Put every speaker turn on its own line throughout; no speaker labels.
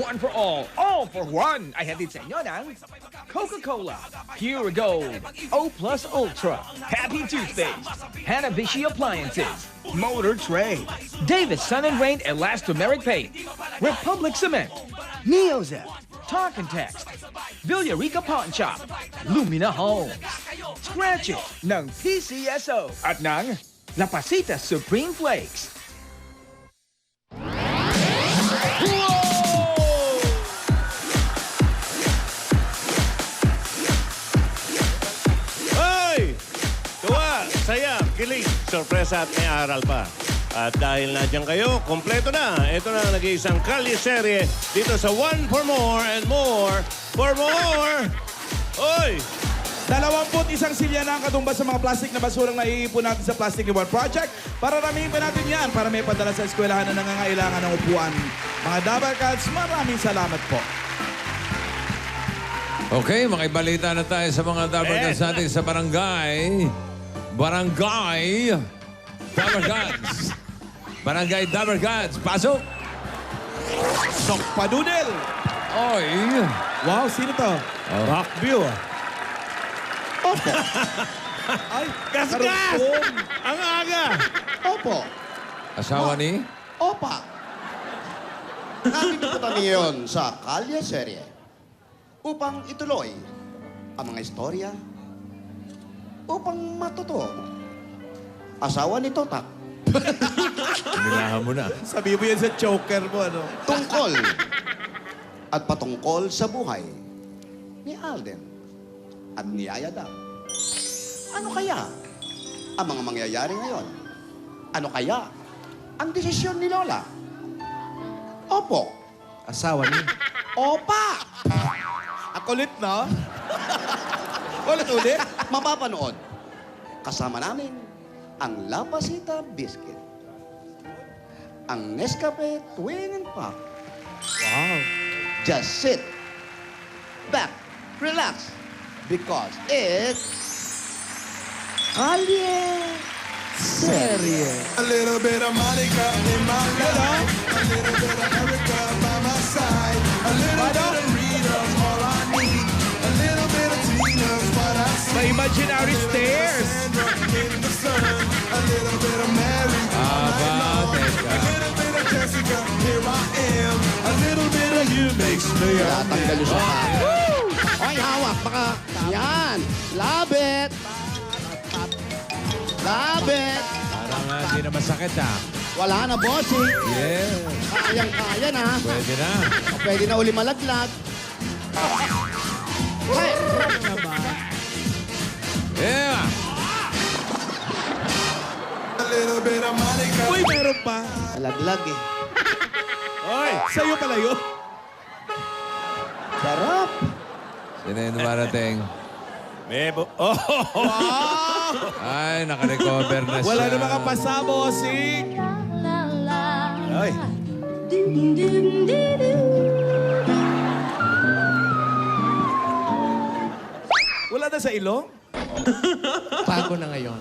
one for all for one. Ay hatid sa inyo ng Coca-Cola, Pure Gold, O Plus Ultra, Happy Toothpaste, Hanabishi Appliances, Motor Trade, Davis Sun and Rain Elastomeric Paint, Republic Cement, Neozep, Talk and Text, Villarica Pawn Shop, Lumina Homes, Scratch It ng PCSO at ng La Pasita Supreme Flakes.
Hoy! Tuwa, saya, kilig, sorpresa at may aral pa. At dahil nandiyan kayo, kompleto na. Ito na ang nag-iisang kalye-serye dito sa One for More and More for More. Hoy!
21 silya na ang katumbas sa mga plastic na basurang naiipon natin sa Plastic Reward Project. Para ramihin pa natin yan para may padala sa eskwelahan na nangangailangan ng upuan. Mga Dabar Cats, maraming salamat po.
Okay, makibalita na tayo sa mga Dabar Cats natin sa barangay. Barangay Dabar Cats. Barangay Dabar Cats. Pasok!
Sok Padudel!
Oy!
Wow, sino to?
Back view.
Ay,
Gas-gas!
karugtong.
Ang aga!
Opo.
Asawa ni?
Opa. Nandito po kami ngayon sa Kalye Serye upang ituloy ang mga istorya upang matuto. Asawa ni Totak
Nilahan mo na.
Sabi mo yan sa choker mo, ano?
tungkol at patungkol sa buhay ni Alden at ni Ayada. Ano kaya ang mga mangyayari ngayon? Ano kaya ang desisyon ni Lola? Opo.
Asawa niya.
Opa!
Akulit, no? Ulit.
Mapapanood. Kasama namin ang La Pasita Biscuit. Ang Nescafe Twin and Pop.
Wow.
Just sit back, relax, because it's Kalye Serye.
A little bit of Monica in my life. A little bit of Erica by my side. A little bit of Rita's all I need. A little bit of Tina's what I see.
May imaginary stairs.
Sandra in the sun. A little bit of Mary.
Aba,
A
teka.
little bit of Jessica. Here I am. A little bit of you makes me a
Tatanggal yung sapatos. Ay, hawak. Baka, yan. Love it. Love it.
Parang hindi na masakit ah.
Wala na, bossing.
Yeah.
Kayang-kaya na.
Pwede na.
Pwede na uli malaglag. Hey!
Yeah.
A little bit of Monica.
Uy, meron pa.
Malaglag eh.
Oy, sa'yo pala yun.
Sarap.
Sino yung dumarating?
Mebo. Oh!
Ay, nakarecover na siya.
Wala na makapasa, bossing.
Ay!
Wala na sa ilong?
Bago na ngayon.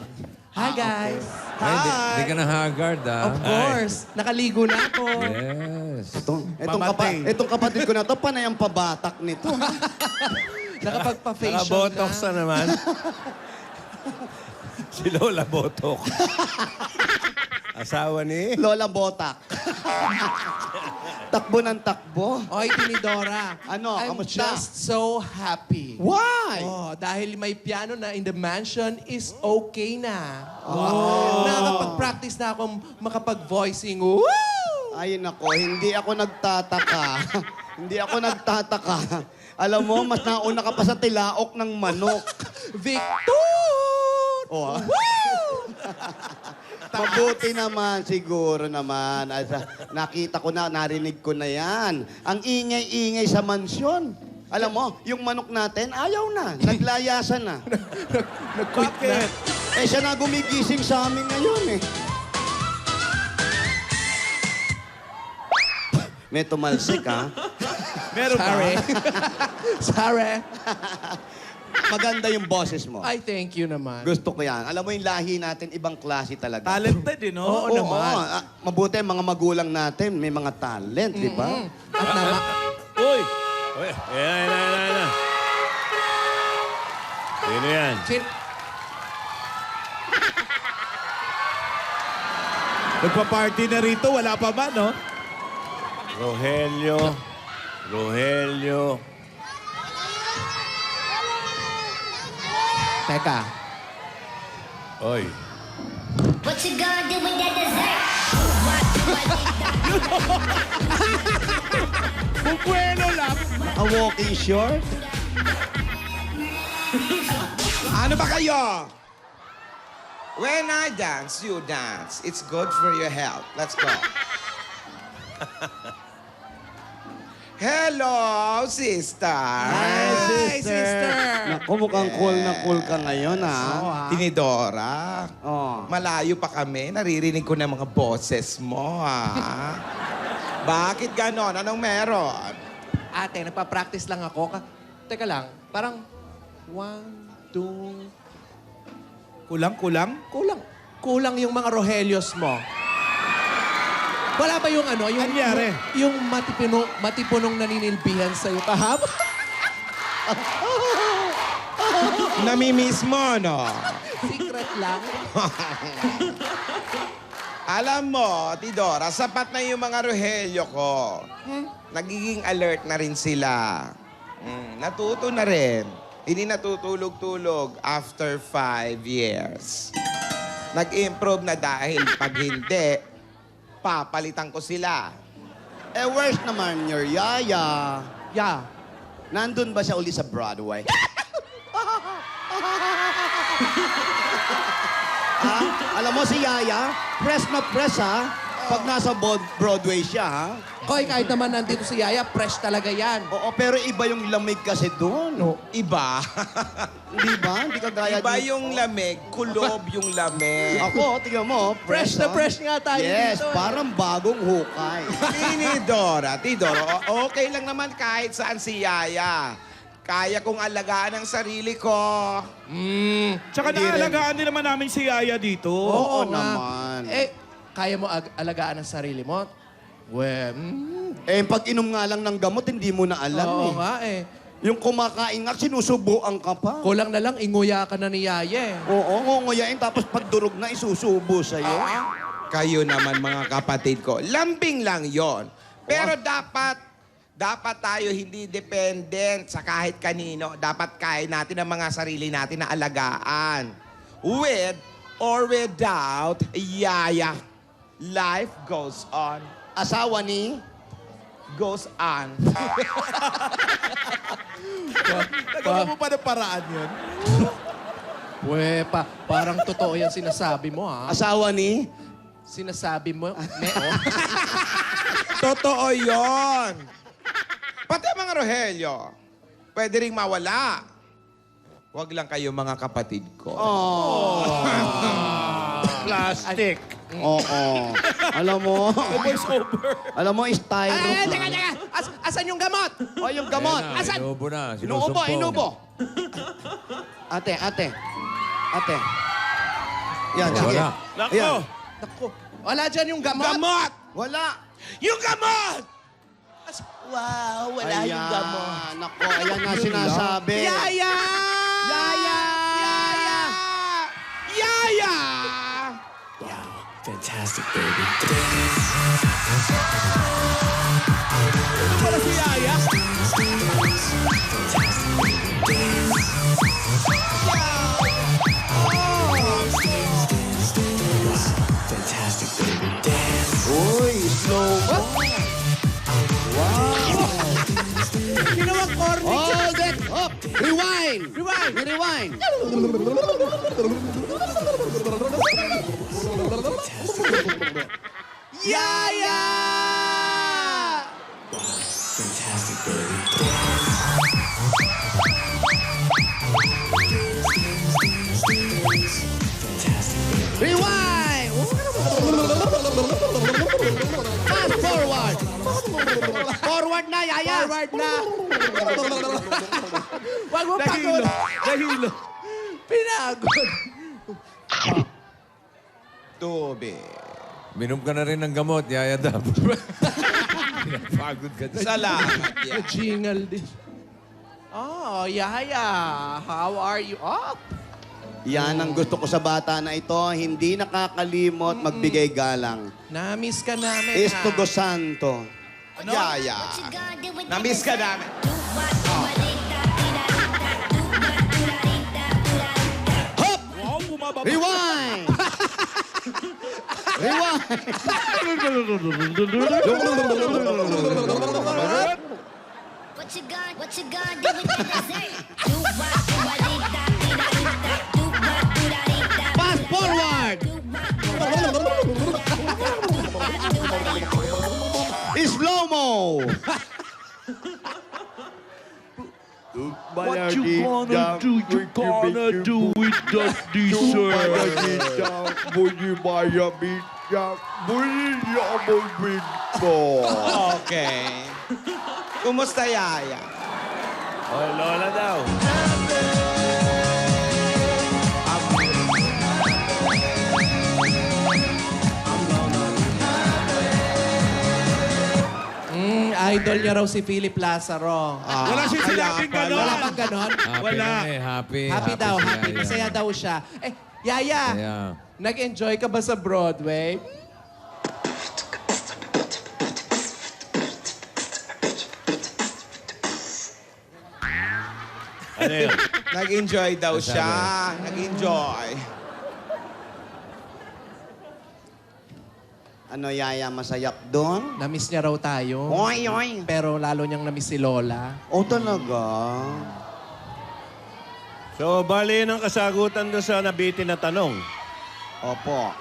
Hi, guys.
Ay, di ka na haggard ah.
Of course. Nakaligo na ako.
Yes.
Itong kapatid ko na to, panay ang pabatak nito.
Nakapagpa-facial
Naka-botox
na.
na naman. Si Lola Botok. Asawa ni...
Lola Botak. Takbo ng takbo.
Oy, Tinidora.
Ano,
I'm
kamusta?
just so happy.
Why?
Oh, dahil may piano na in the mansion is okay na. Oh. Nakakapag-practice na akong makapag-voicing. Woo!
Ay, nako, hindi ako nagtataka. Hindi ako nagtataka. Alam mo, mas nauna ka pa sa tilaok ng manok.
Victor!
Oh, mabuti naman, siguro naman. Nakita ko na, narinig ko na yan. Ang ingay-ingay sa mansyon. Alam mo, yung manok natin, ayaw na. Naglayasan na.
Nag-quit na.
Eh, siya na gumigising sa amin ngayon eh. May tumalsik, ha?
Meron pa.
Sorry. Sorry.
Maganda yung boses mo.
Ay, thank you naman.
Gusto ko yan. Alam mo yung lahi natin, ibang klase talaga.
Talented, eh, no?
Oo naman.
Mabuti ang mga magulang natin, may mga talent, di ba?
At
Ayan. Sino yan?
Nagpa-party na rito, wala pa ba, no?
Rogelio.
Teka.
Oy.
What you gonna do with that dessert?
A walking short?
Ano ba kayo? When I dance, you dance. It's good for your health. Let's go. Hello, sister.
Hi, sister. Naku, mukhang cool na cool ka ngayon, ha?
Tinidora.
Oh.
Malayo pa kami. Naririnig ko na mga boses mo, ha? Bakit ganon? Anong meron?
Ate, nagpa-practice lang ako. Teka lang, parang 1, 2...
Kulang?
Kulang yung mga Rohelios mo. Wala ba yung ano? Yung,
Anyari?
yung matipunong naninilbihan sa'yo kahapon?
Namimiss mo, no?
Secret lang.
Alam mo, Tidora, sapat na yung mga Rogelio ko. Nagiging alert na rin sila. Natuto na rin. Hindi natutulog-tulog after 5 years. Nag-improve na dahil pag hindi, papalitan ko sila.
Eh, where's naman your yaya?
Yeah.
Nandun ba siya uli sa Broadway? Ha? Alam mo si Yaya, press na press, ha? Pag nasa Broadway siya, ha?
Koy, kahit naman nandito si Yaya, fresh talaga yan.
Oo, pero iba yung lamig kasi doon.
Iba.
Di ba? Hindi ka gaya
Iba
dito.
yung lamig, kulob yung lamig.
Ako, tingnan mo,
Fresh na
ha?
fresh nga tayo
Yes,
dito.
parang bagong hukay.
Tidora, okay lang naman kahit saan si Yaya. Kaya kong alagaan ang sarili ko.
Tsaka
Hindi rin.
naalagaan din naman namin si Yaya dito.
Oo
nga.
naman.
Eh, kaya mo alagaan ang sarili mo?
Eh, pag inom nga lang ng gamot, hindi mo na alam
Oo
eh.
nga eh.
Yung kumakain nga, sinusubuan ka pa.
Kulang na lang, inguya ka na ni Yaya eh.
Oo, ngunguyain, tapos pag durog na, isusubo sa'yo.
Kayo naman mga kapatid ko, lambing lang yon. Pero dapat tayo hindi dependent sa kahit kanino. Dapat kaya natin ang mga sarili natin na alagaan. With or without Yaya, life goes on.
Asawa ni...
Goes on.
Nagawa mo pa ng paraan yun?
Parang totoo yan sinasabi mo ha.
Asawa ni...
Sinasabi mo, Neo.
Totoo yon. Pati ang mga Rogelio, pwede ring mawala. Huwag lang kayo mga kapatid ko.
Plastic.
Oo. Alam mo...
Voice over.
Alam mo, style.
Teka. Asan yung gamot?
O, yung gamot.
Ayan na,
Asan?
Inuubo na.
Inuubo,
Sinusumpong.
inuubo. Ate. Yan, sige.
Wala.
Nako.
Ayan.
Naku, wala dyan yung gamot.
Gamot!
Wala.
Yung gamot! Wow, wala
Ayan.
yung gamot.
Nako, ayan nga sinasabi.
Yaya!
Yaya!
Yaya!
Para si Yaya.
Uy, slow mo.
Ginawa corny.
Hold it up. Rewind. Rewind.
Yaya!
Rewind. Fast forward. Forward na, Yaya.
Forward na. Wag mo
Nahilo.
pagod.
Nahilo.
Pinagod.
Tubig.
Minom ka na rin ng gamot, Yaya Dab. Pinapagod ka din.
Salamat yan.
Jingle din. Oh, Yaya. How are you? Oh,
Yan ang gusto ko sa bata na ito. Hindi nakakalimot, magbigay galang.
na-miss ka namin.
Estugo Santo.
Yaya. Na-miss ka namin.
Wow, bumaba.
Rewind! Rewind!
What you gonna do with that dessert? Do what, do what, dee da, dee da, dee da. Do what, do da, dee da.
Fast forward! Slow-mo!
What you gonna do? You gonna do with that dessert?
Okay. Kumusta, Yaya?
Oh, Lola daw.
Idol niya raw si Philip Lazaro.
Wala siya sinabing gano'n.
Wala bang ganon?
Happy
Wala.
lang eh, happy.
Happy daw,
si
happy.
Yaya.
Masaya daw siya. Eh, Yaya,
Masaya.
nag-enjoy ka ba sa Broadway?
Ano yun?
Nag-enjoy daw
Sabi.
siya. Nag-enjoy.
Ano, Yaya, masayap doon?
Na-miss niya raw tayo.
Oy, oy!
Pero lalo niyang na-miss si Lola.
O talaga?
So, bali ng kasagutan doon sa nabitin na tanong.
Opo.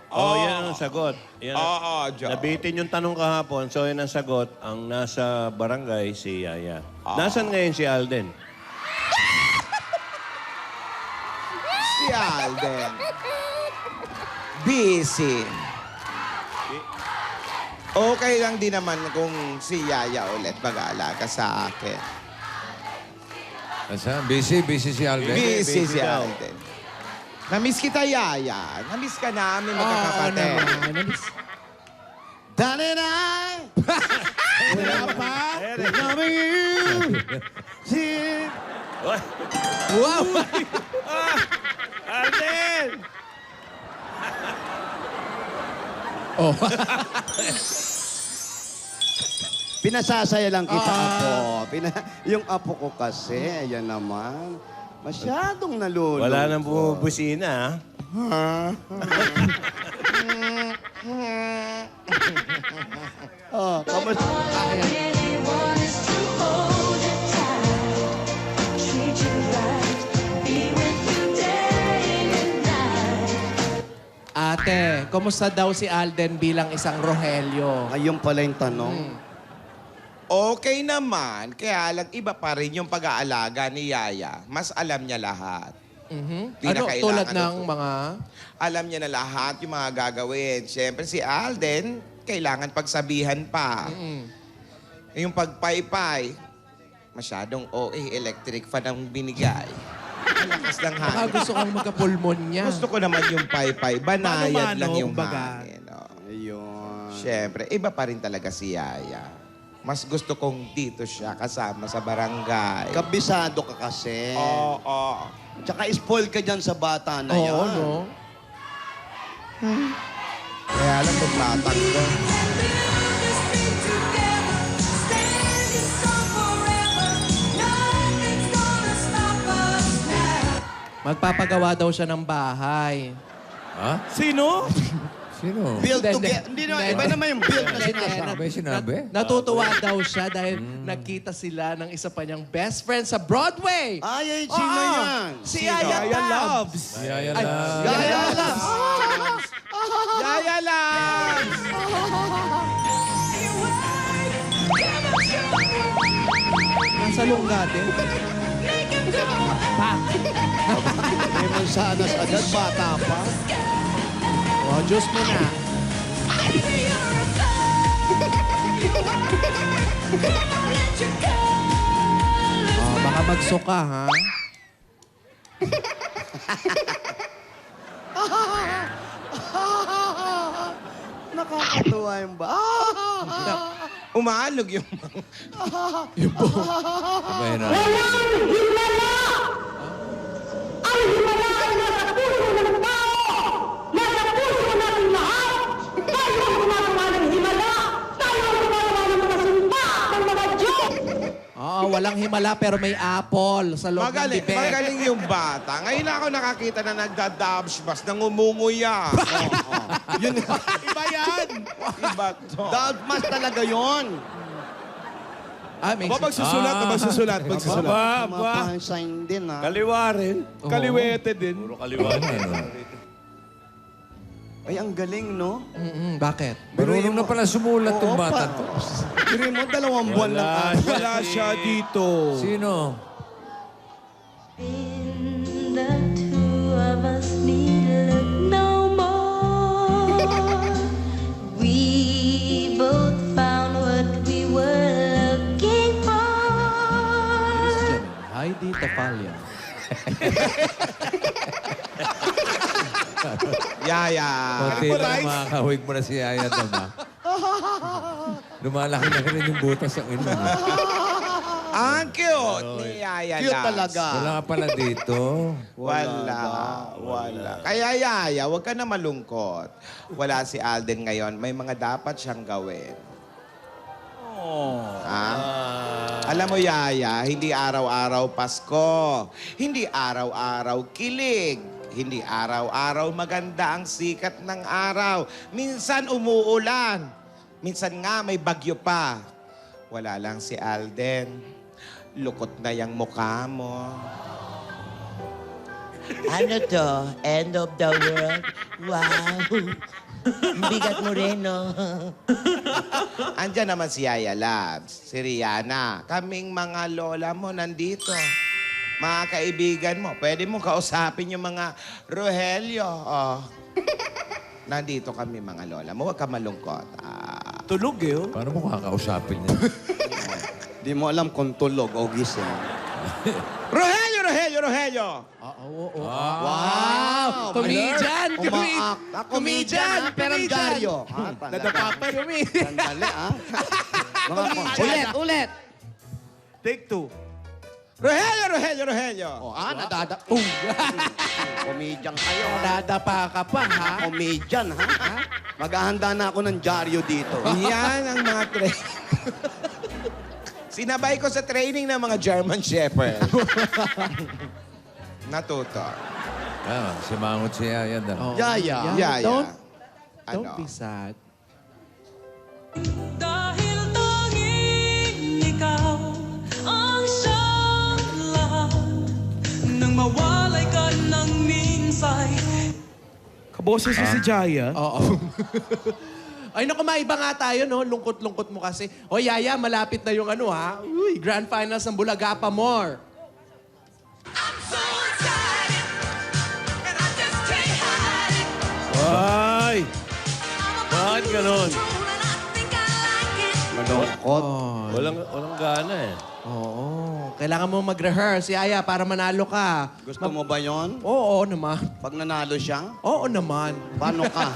Oh, yan ang sagot. Yan ang-
Oo, Joe.
Nabitin yung tanong kahapon, so yan ang sagot. Ang nasa barangay, si Yaya. Nasaan ngayon si Alden?
Si Alden. Busy. Okay lang din naman kung si Yaya ulit mag-aalaga sa akin.
Asa? Busy si Alden.
Busy si
daw.
Alden. Namiss kita, Yaya. Namiss ka namin,
Oo
magkakapatid.
naman. Na-miss.
Dali na! Wala pa? Loving you! See?
Wow!
Alden!
Oh.
Pinasasaya lang kita, apo. Yung apo ko kasi, ayan naman. Masyadong nalulungkot.
Wala nang bumubusina, ha?
Oh, kamusta?
Ate, kumusta daw si Alden bilang isang Rogelio?
Ayun pala yung tanong.
Okay naman, kaya lang iba pa rin yung pag-aalaga ni Yaya. Mas alam niya lahat. Di na
Ano,
kailangan
tulad ng
ito.
mga...
Alam niya na lahat yung mga gagawin. Siyempre si Alden, kailangan pagsabihan pa. Yung pagpaypay, masyadong OA, electric fan ang binigay. Ang lakas ng
Baka
hangin.
gusto kang magkapulmon niya.
Gusto ko naman yung paypay, banayad
Mano-mano,
lang yung
kumbaga.
hangin. Oh.
Ayun.
Siyempre, iba pa rin talaga si Yaya. Mas gusto kong dito siya kasama sa barangay.
Kabisado ka kasi.
Oo.
Tsaka spoil ka dyan sa bata na
Oo,
yan.
no?
Kaya lang magtatanggol.
Magpapagawa daw siya ng bahay.
Ha?
Sino?
Sino?
Build
Hindi,
together. Hindi naman,
hindi.
iba naman yung build na
Hindi,
sinasabi.
May sinabi?
Natutuwa daw siya dahil nagkita sila ng isa pa niyang best friend sa Broadway.
Ay, sino
Oo,
yan?
Si
Sino?
Yaya
Yaya
Tabs.
Loves.
Yaya
Ay,
lang.
Yaya Loves.
Yaya lang!
Nasa Lungate. Pa.
May mansanas agad, bata pa.
Oh, Diyos mo na. Oh, baka magsuka, ha?
Nakakatuwa yung ba?
Umaalog yung...
Sabay na.
Oo, walang himala pero may apple sa loob ng
Magaling,
bibig.
magaling yung bata. Ngayon ako nakakita na nagda-dabsbas, nangumunguya.
Yun,
Iba yan!
Iba to.
mas talaga yon.
Ah, may
Aba, magsusulat.
Mapahansain din, ha?
Kaliwa rin.
Kaliwete din.
Puro kaliwa na.
Ay, ang galing, no?
Bakit?
Marunong na pala sumulat tong
Oo,
bata to.
Pero mo, 2 buwan lang.
Wala siya dito.
Sino?
The two of us need look no more. We both found what we were looking for.
Heidi Tapalia.
Yaya.
Konti lang makakahawig mo na si Yaya doon, ha? Lumalaki na rin yung butas ang ino.
Ang cute ni Yaya
Cute
Labs.
talaga.
Wala ka pala dito.
Wala. Kaya Yaya, huwag ka na malungkot. Wala si Alden ngayon. May mga dapat siyang gawin. Alam mo, Yaya, hindi araw-araw Pasko. Hindi araw-araw kilig. Hindi araw-araw maganda ang sikat ng araw. Minsan umuulan. Minsan nga may bagyo pa. Wala lang si Alden. Lukot na yung mukha mo.
Ano to? End of the world? Wow! Bigat mo rin, no?
Andyan naman si Yaya Labs, si Rihanna. Kaming mga lola mo nandito. Mga kaibigan mo. Pwede mo kausapin yung mga Rogelio. Oh. Nandito kami mga lola mo. Huwag ka malungkot.
Tulog eh, oh.
Paano mo kakausapin niya?
Di mo alam kung tulog o gising.
Rogelio!
Wow! Comedian!
Comedian, ha? Peranggaryo.
Nadapa pa rin.
Sandali, ha? Ulit.
Take 2.
Rogelio!
Comedian kayo, ha?
Nadapa ka pa, ha?
Comedian, ha? Maghahanda na ako ng dyaryo dito.
Yan ang mga Sinabay ko sa training ng mga German Shepherd. Natuto.
Simangot si Yaya daw.
Yaya.
Yaya.
Don't
Ano?
be sad.
Dahil tanging ikaw ang siyang lahat nang mawalay ka ng minsay.
Kaboses si Jaya.
Oo. Ay, naku, maiba nga tayo, no? Lungkot-lungkot mo kasi. O, Yaya, malapit na yung ano, ha? Uy, Grand Finals ng Bulaga pa more.
I'm so excited and I just can't hide it.
Ay! Bakit ganon?
And I think I like it.
Malungkot.
Walang gana eh.
Oo. Kailangan mo mag-rehearse, Yaya, para manalo ka.
Gusto mo ba yon?
Oo naman.
Pag nanalo siya,
Oo naman.
paano ka?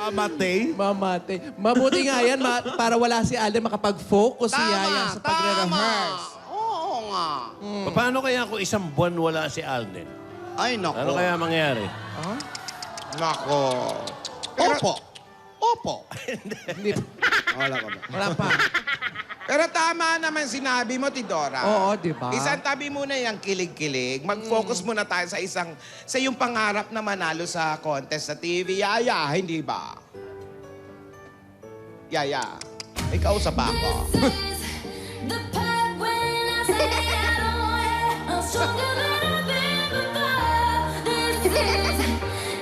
Mamatay.
Mamate. Mabuti nga yan, para wala si Alden makapag-focus si Yaya sa pagre-rehearse.
Oo nga.
Paano kaya kung 1 buwan wala si Alden?
Ay, nako.
Ano kaya mangyari?
Nako.
Opo.
Hindi.
Wala ka ba?
Wala pa.
Pero tama naman sinabi mo, Tidora.
Oo, di ba?
Isang tabi muna yung kilig-kilig. Mag-focus muna tayo sa yung pangarap na manalo sa contest sa TV. Yaya, hindi ba? Yaya, ikaw sa bako.
The part when I say I don't want it, I'm stronger than I've been before. This is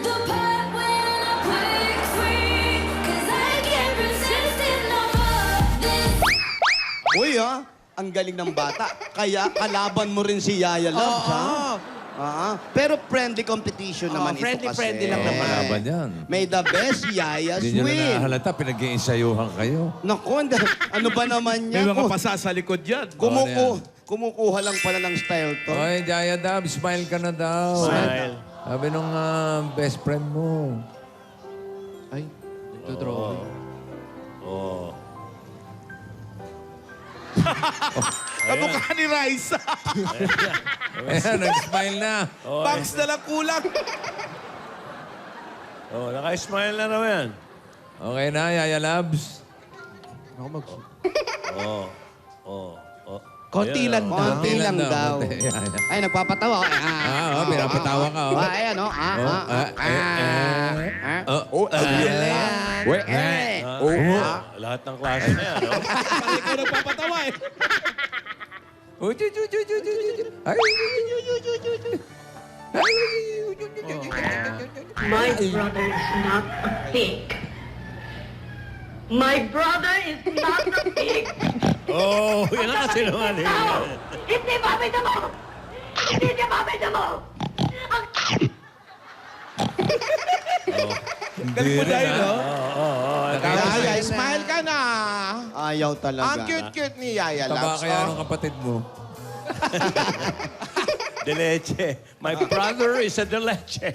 the part when I break free, 'cause I can't resist it no more. This
Uy, ha? Ang galing ng bata. Kaya kalaban mo rin si Yaya Labs, ha? Pero friendly competition naman ito kasi.
friendly lang naman.
Malaban yan.
May the best Yayas
Hindi nyo na
win.
nahalata, pinag-iinsayuhan kayo.
Naku, ano ba naman
May
yan?
mga pasa sa likod yan.
Kumukuha lang pala ng style to.
Oy, Yaya Dab, smile ka na daw.
Smile.
Sabi nung best friend mo.
Ay. Nagdodrawing.
Oh.
Kamukha ni Raisa.
Ayan, nag-smile na.
Bangs na lang kulang.
Oh, naka-smile na naman.
Okay na, Yaya Labs.
Ako mag...
Oh. Oh. Oh.
Konti lang daw.
Konti lang daw.
konti. Yaya.
Ay, nagpapatawa.
pinapatawa ka. Oh.
Ay, ano?
Lahat ng klase na yan, no?
Parang ikaw nagpapatawa eh.
Uy, chu, chu, chu, chu, chu, chu. Ay,
My brother is not a pig. My brother is not a pig.
Oh, yun ang kasinungaling.
No! Hindi mabida mo! Hindi niya mabida mo! Ang
Galing mo dahil, no?
Yaya, smile ka na.
Ayaw talaga.
Ang cute-cute ni Yaya
taba
Labs.
kaya
oh.
nung kapatid mo.
De leche. My brother is a de leche.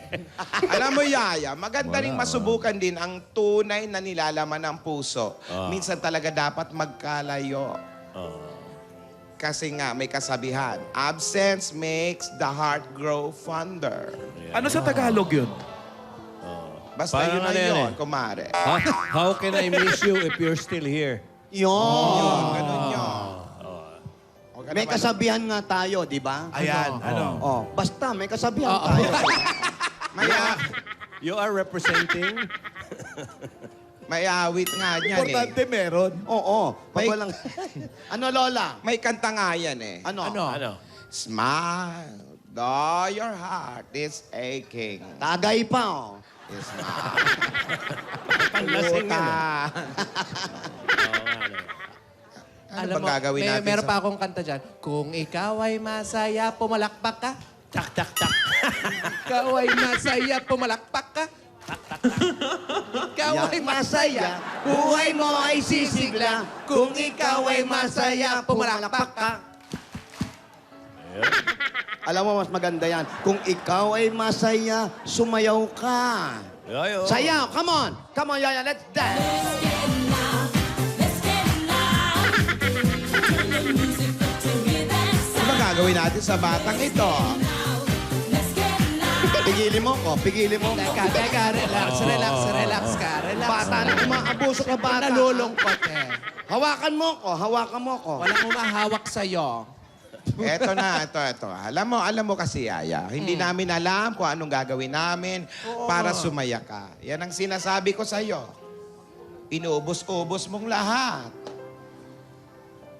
Alam mo, Yaya, maganda ring masubukan din ang tunay na nilalaman ng puso. Minsan talaga dapat magkalayo. Kasi nga, may kasabihan, absence makes the heart grow fonder.
Ano sa Tagalog yun?
Basta
Parang
yun na
ano yan
yun,
eh.
kumare.
How can I miss you if you're still here?
Yun.
Ganun yun. Huwag ka
May
naman-
kasabihan nga tayo, di ba?
Ayan, ano?
Oh, basta may kasabihan tayo.
Maya,
You are representing?
may awit nga niyan eh.
Importante meron.
Oo. Pag
May-
walang... ano, Lola?
May kanta nga yan eh.
Ano?
Ano?
Smile, though your heart is aching.
Tagay pa, oh.
Smile.
Panlasing yan.
Ano bang gagawin natin?
Meron
sa-
pa akong kanta dyan. Kung ikaw ay masaya, pumalakpak ka.
Tak, tak, tak.
Ikaw ay masaya, pumalakpak ka. Ikaw ay masaya, buhay mo ay sisigla. Kung ikaw ay masaya, pumalakpak ka.
Alam mo, mas maganda yan. Kung ikaw ay masaya, sumayaw ka.
Ayo.
Sayaw, come on. Come on, Yaya, let's dance.
Let's get loud. Let's get loud. Turn the music up to hear that
Ano
sound.
bang gagawin natin sa batang ito?
Let's get loud.
Pigilin mo ko, pigilin mo ko.
Teka, relax ka, relax.
Bata na umaabuso ka, bata.
Nalulungkot eh.
Hawakan mo ko, hawakan mo ko.
Walang umahawak sa'yo.
Eto na, ito. Alam mo kasi, Yaya, hindi namin alam kung anong gagawin namin para sumaya ka. Yan ang sinasabi ko sa'yo. Inubos-ubos mong lahat.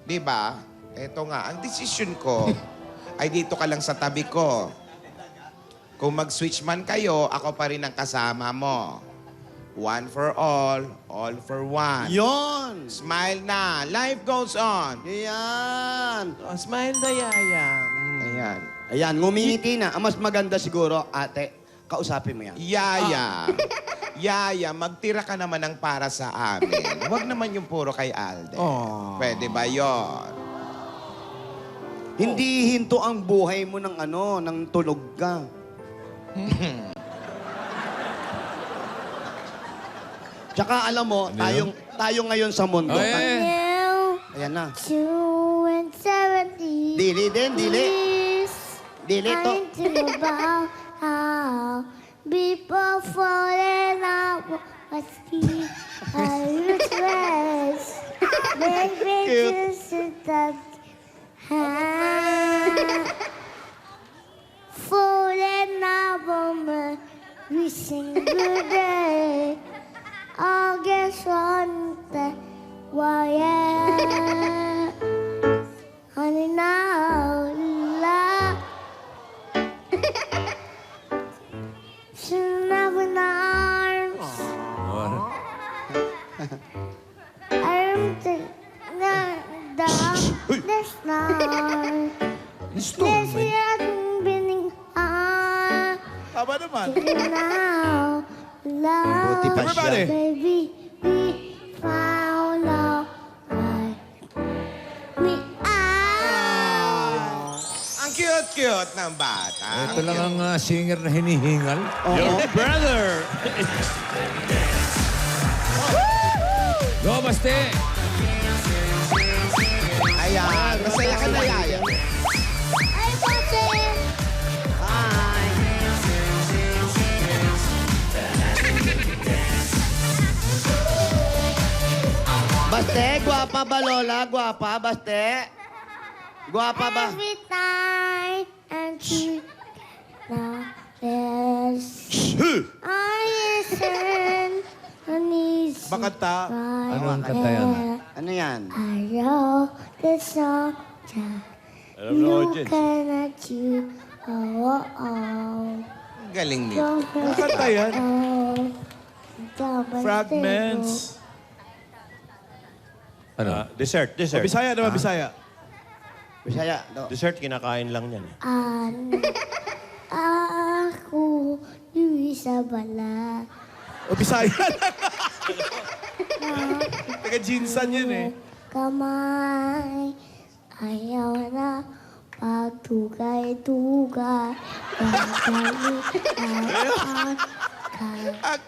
Di ba? Eto nga, ang desisyon ko ay dito ka lang sa tabi ko. Kung mag-switch man kayo, ako pa rin ang kasama mo. One for all for one.
Yon.
Smile na. Life goes on.
Yan.
Oh, smile na, Yaya.
Ayan.
Ayan, ngumingiti na. Ang mas maganda siguro, ate, kausapin mo yan.
Yaya. Yaya, magtira ka naman ng para sa amin. Huwag naman yung puro kay Alden. Pwede ba yon?
Hindi hinto ang buhay mo ng ng tulog ka. Tsaka alam mo, tayo ngayon sa mundo. Ayan na.
270.
Dili din, dili. Dili to.
Thinking about how people fall in love with me. I dress. Maybe just that fall in love with me. We sing good day. August one day. Why, yeah. Honey, now, love. Should have an arms. I'm the this night. This year been
Tama naman.
now, love.
Buti pa siya.
Everybody.
Baby, we found out right. Me out.
Ang cute-cute ng bata.
Ito lang ang singer na hinihingal.
Your brother.
Go, Baste!
Ayan, masaya ka na, Yaya.
Ay, Bate!
Hi! Baste, gwapa ba, Lola? Gwapa, Baste? Gwapa ba?
Every time and she yes. I listen and he's
Bakanta.
Anong kanta yan?
Ano yan?
Ayaw the song
Alam na,
you
audience.
cannot you
Galing nito.
Bakanta yan. Fragments.
Ano?
Dessert.
Bisaya naman, Bisaya.
Bisaya. No.
Dessert, kinakain lang yan.
Ako yung isa bala.
O, Bisaya. Taga-Jinsan yun eh.
Kamay, ayaw na pagtugay-tugay. Pagkalitaan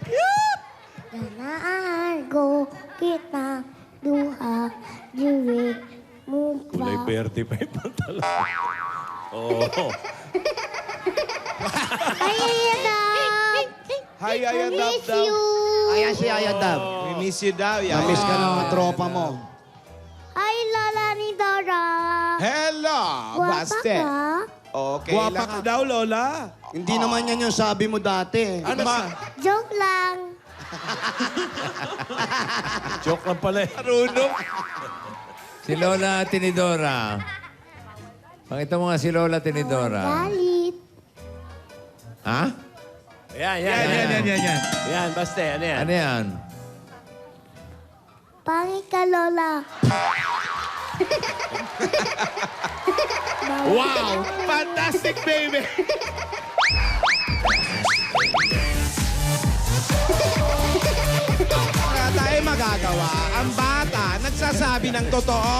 ganaan ko kita duha diwi mo
Kulay
pa.
verde pa yung pantalon. Oo.
Ay, Ayadab!
Hi, Ayadab,
Miss
Dab.
you!
Ayan si Ayadab.
We miss you daw, Yaya.
Namiss ka ng mga tropa mo.
Ay, Lola ni Dora!
Hello,
Guwapa
Baste.
ka?
Okay
Guwapa
lang.
ka daw, Lola.
Hindi naman yan yung sabi mo dati.
Ano ba?
Joke lang.
Joke lang pala eh.
Marunong.
Si Lola Tinidora. Pakita mo nga si Lola Tinidora.
Galit.
Ha?
Yan. Yan, Baste. Ano yan?
Ano yan?
Pangit ka, Lola.
Wow! Fantastic, baby!
Wala tayo magagawa. Ang bata, nagsasabi ng totoo.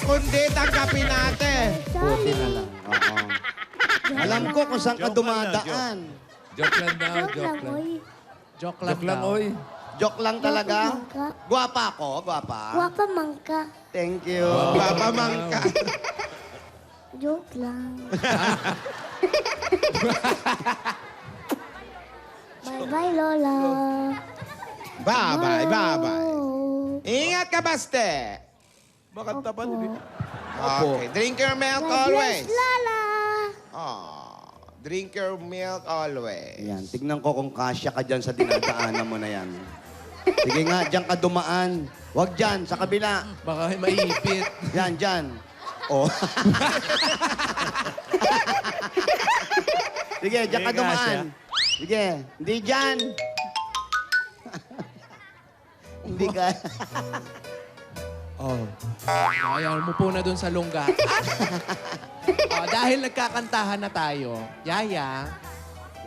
Kundi tanggapin natin.
Buti na lang. Oo. Alam ko kung saan ka dumadaan.
Joke lang daw,
Joke
joke
lang,
lang.
oy.
Joke lang
Joke lang,
daw.
oy.
Joke lang talaga.
Mangka.
Gwapa ako, gwapa.
Guwapa mangka.
Thank you.
Papamangka.
Joke lang. Bye-bye, Lola.
Bye-bye, bye-bye.
Oh.
Ingat ka, Baste.
Makanta pa din.
Okay, drink your milk
God
always.
bless, Lola.
Oh, drink your milk always.
Ayan, tignan ko kung kasya ka dyan sa dinadaanan mo na yan. Sige nga, dyan ka dumaan. Huwag dyan, sa kabila.
Baka maipit.
Yan, dyan. Oh. Sige, dyan ka
Sige,
dumaan. Sige, hindi dyan. Hindi ka.
Ayaw mo po na dun sa lungga. Dahil nagkakantahan na tayo, Yaya,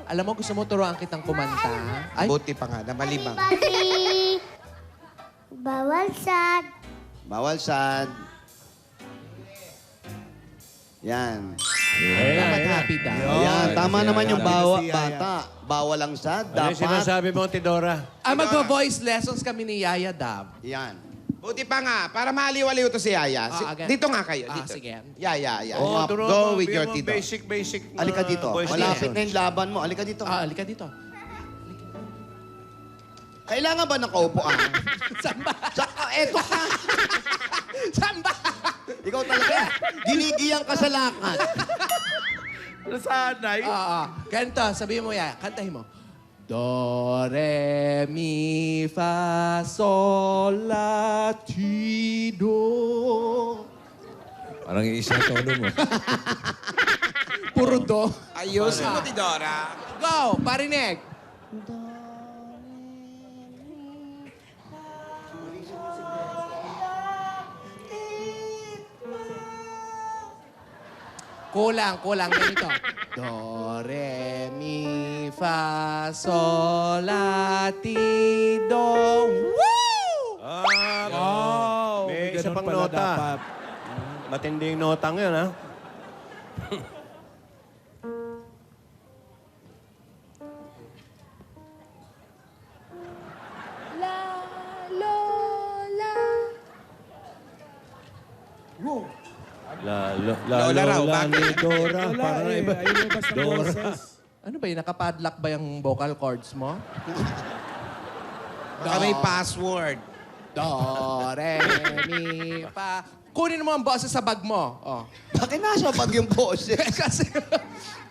alam mo, gusto mo turuan kitang kumanta? Ay,
Buti pa nga na malibang.
Bye. Bawal sad.
Bawal sad. Yan.
dapat happy daw.
Yan, tama
si
naman
Yaya.
yung bata. Bawal ang sad.
Ano yung
Dapat.
sinasabi mo, Tidora?
Magvo-voice lessons kami ni Yaya Dab.
Yan.
Buti pa nga, para maliw-aliw to si Yaya.
Again.
Dito nga kayo,
Ah,
dito.
sige.
Yaya.
Oh,
Go with your tito.
Basic.
Alika dito.
voice
Malapit
lessons.
na yung laban mo. Alika dito.
Halika dito.
Kailangan ba nakaupo ka?
Samba!
Saka, eto ka.
Samba!
Ikaw talaga. Ginigiyang ka sa lakad.
Nasanay.
Ganito, sabihin mo, Yaya. Kantahin mo. Do, re, mi, fa, sol, la, ti, do.
Parang iisa tono mo.
Puro do.
Ayusin mo, Tidora.
Go! Parinig! Kulang. Ganito. Do, re, mi, fa, sol, la, ti, do. Woo!
Wow!
May isa
ganun
pang
pala
nota.
dapat.
Matinding notang yun, ha?
La, lo,
mo.
Lola raw, bakit?
Dora.
Wala
Para
eh.
iba.
Ayun yung basta
Dora.
boses.
Ano ba yun? Nakapadlock ba yung vocal cords mo?
Baka may password.
Do, re, mi, fa. Kunin mo ang boses sa bag mo. Oh.
Bakit nasa pag yung boses?
Kasi...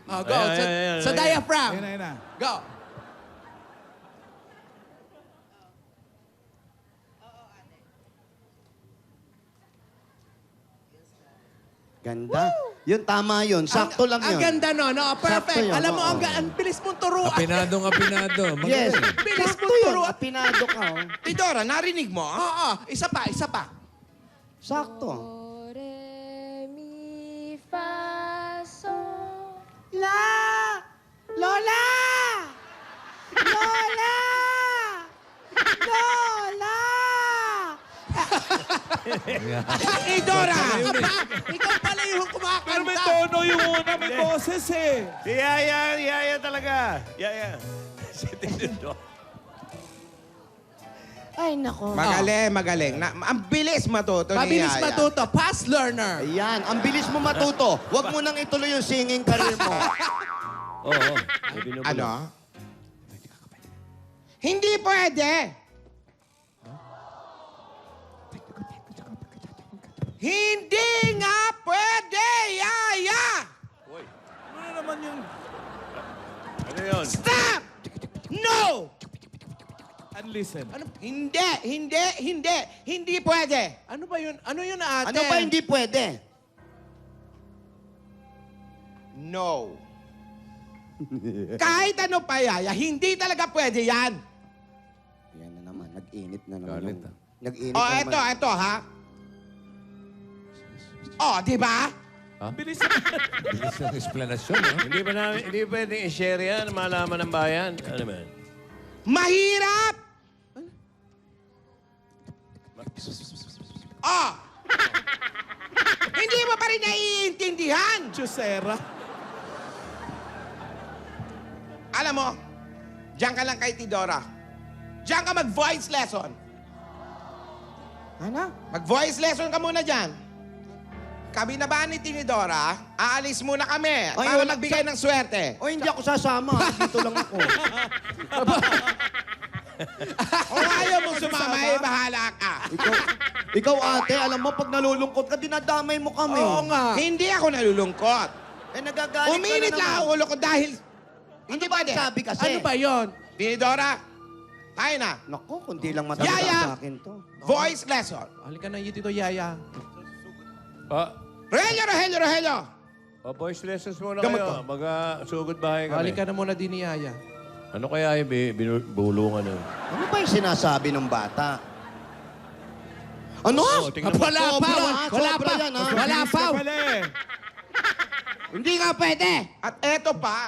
Oh, go.
Ayan,
Sa,
ayan,
sa
ayan.
diaphragm.
Ayun na.
Go.
Ganda. Yun, tama yun. Sakto lang
Ang
yun.
ganda no, no? Perfect.
Sakto yun,
Alam mo,
oo.
ang bilis mong turuan.
Apinadong apinado.
Yes.
Magaling.
Bilis
Sakto
mo
yun.
turuan.
Apinado ka, oh.
Tidora, narinig mo?
Oo, isa pa, isa pa.
Sakto.
Do, re, mi, fa, sol.
Lola! Lola! Lola!
Tidora!
Ikaw pala yung
Pero
kumakanta.
may tono yung una, may boses eh.
Si Yaya talaga. Yaya. Si Tinidor.
Ay, nako.
Magaling. Ang bilis matuto ni
Mabilis
Yaya.
matuto. Fast learner.
Ayan, ang bilis mo matuto. Huwag mo nang ituloy yung singing career mo.
Oo.
Ano? Hindi pwede. Hindi nga pwede, Yaya!
Ano na naman yung...
Ano yun?
Stop! No!
And listen.
Hindi pwede.
Ano ba yun? Ano yun ate?
Ano ba hindi pwede?
No. Kahit ano pa, Yaya, hindi talaga pwede yan.
Yan na naman, nag-init na naman.
Galit,
yung- Nag-init
Oh,
na naman.
eto, ha? Oh, di ba?
Bilis
Bilis ng explanation, no?
Hindi pwedeng i-share yan, malaman ng bayan. Ano ba yan?
Mahirap! Oh! Hindi mo pa rin naiintindihan!
Chusera.
Alam mo, diyan ka lang kay Tidora. Diyan ka mag-voice lesson.
Ano?
Mag-voice lesson ka muna dyan. Kami na ba ni Tinidora, aalis muna kami
Ay,
para
wala-
magbigay ng swerte.
O hindi ako sasama. Dito lang ako.
Kung ayaw mong sumama, eh, bahala ka.
Ikaw ate, alam mo, pag nalulungkot ka, dinadamay mo kami.
Oo nga.
Hindi ako nalulungkot.
Eh, nagagalit
Uminit
ka na
lang ang
naman.
ulo ko dahil...
Hindi ba sabi kasi?
Ano ba yun?
Tinidora, tayo na.
Naku, kundi lang matanda
Yaya!
sa akin to.
Voice lesson.
Halika na dito, Yaya.
Rogelio!
Voice lessons muna
Gamot
kayo. Mag-sugod bahay kami.
Halika na muna din ni Yaya.
Ano kaya yung binulungan nun?
Ano ba yung sinasabi ng bata? Ano?
Oo, tingnan mo.
Wala pa!
Sobra,
Wala
sobra
pa!
yan, ha?
Wala pa!
Pala eh.
Hindi nga pwede. At eto pa,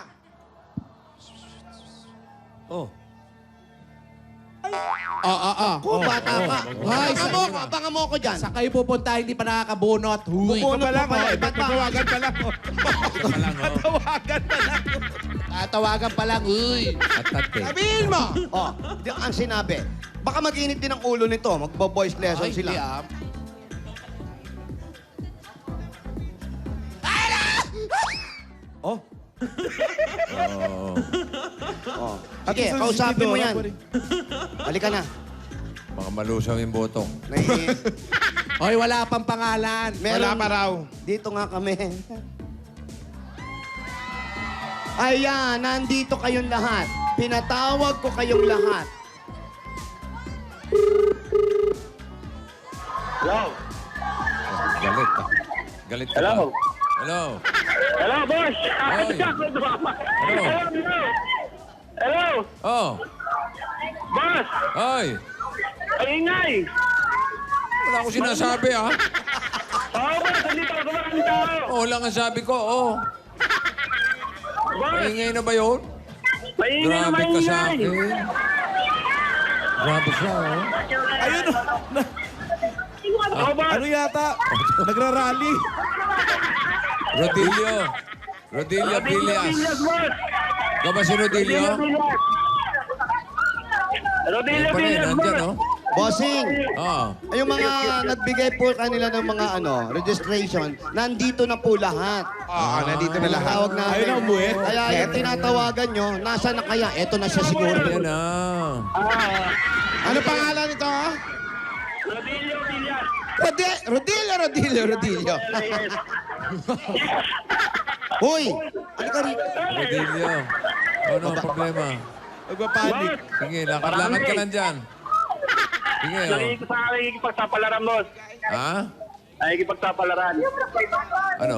Oh.
Kung bata ka.
Ay,
Abangan mo ko dyan.
Sa kayo pupunta, hindi pa nakakabunot. Huy.
Ito pa lang,
pa pala,
oh.
iba't
Tawagan pa lang, oh.
Ito pa lang, oh.
Tawagan pa lang.
Tatawagan pa lang. Uy.
Atate.
sabihin mo.
Oh, ang sinabi. Baka mag-init din ang ulo nito. Magbo-voice lesson
Ay,
sila.
hindi, ah.
Oh.
Oh. Sige, kausapin mo yan. Halika na.
Baka malusaw yung botong.
Hoy, wala pang pangalan.
Wala pa raw.
Dito nga kami. Ayan, nandito kayong lahat. Pinatawag ko kayong lahat.
Galit, ah. Galit ka Hello? Hello?
Hello, boss!
Oy. Hello?
Hello!
Oh,
Boss!
ay.
Ay, ingay!
Wala akong sinasabi, ah.
Oo, boss! Nandito ako maraming tao!
Oo lang ang sabi ko, oh.
Boss!
Maingay na ba yun?
Maingay na
Grabe ka sa
maingay!
akin. Grabe siya, oh.
Ayun, oh.
Oo, boss!
Ano yata? Nagra-rally.
Rodilio. Rodilio Villas.
Villas, boss!
Ikaw ba si Rodilio?
Rodilio
Ayun pa rin,
Villas,
nandyan,
boss!
oh.
Bossing,
Oh.
yung mga nagbigay po kanila ng mga registration, nandito na po lahat.
Nandito na lahat.
Tawag natin.
Ayaw na umuwi?
Kaya yung tinatawagan nyo, nasa na kaya? Eto na siya siguro.
Yan na.
Ano pangalan nito?
Rodilio Villas.
Rodilio.
Hoy! Ano ka rito?
Rodilio. Ano ang problema?
Nagpapanik.
Sige, lakad-lakad ka lang dyan. Sige, oh.
Nakikipagsapalaran, boss.
Ha?
Nakikipagsapalaran.
Ano?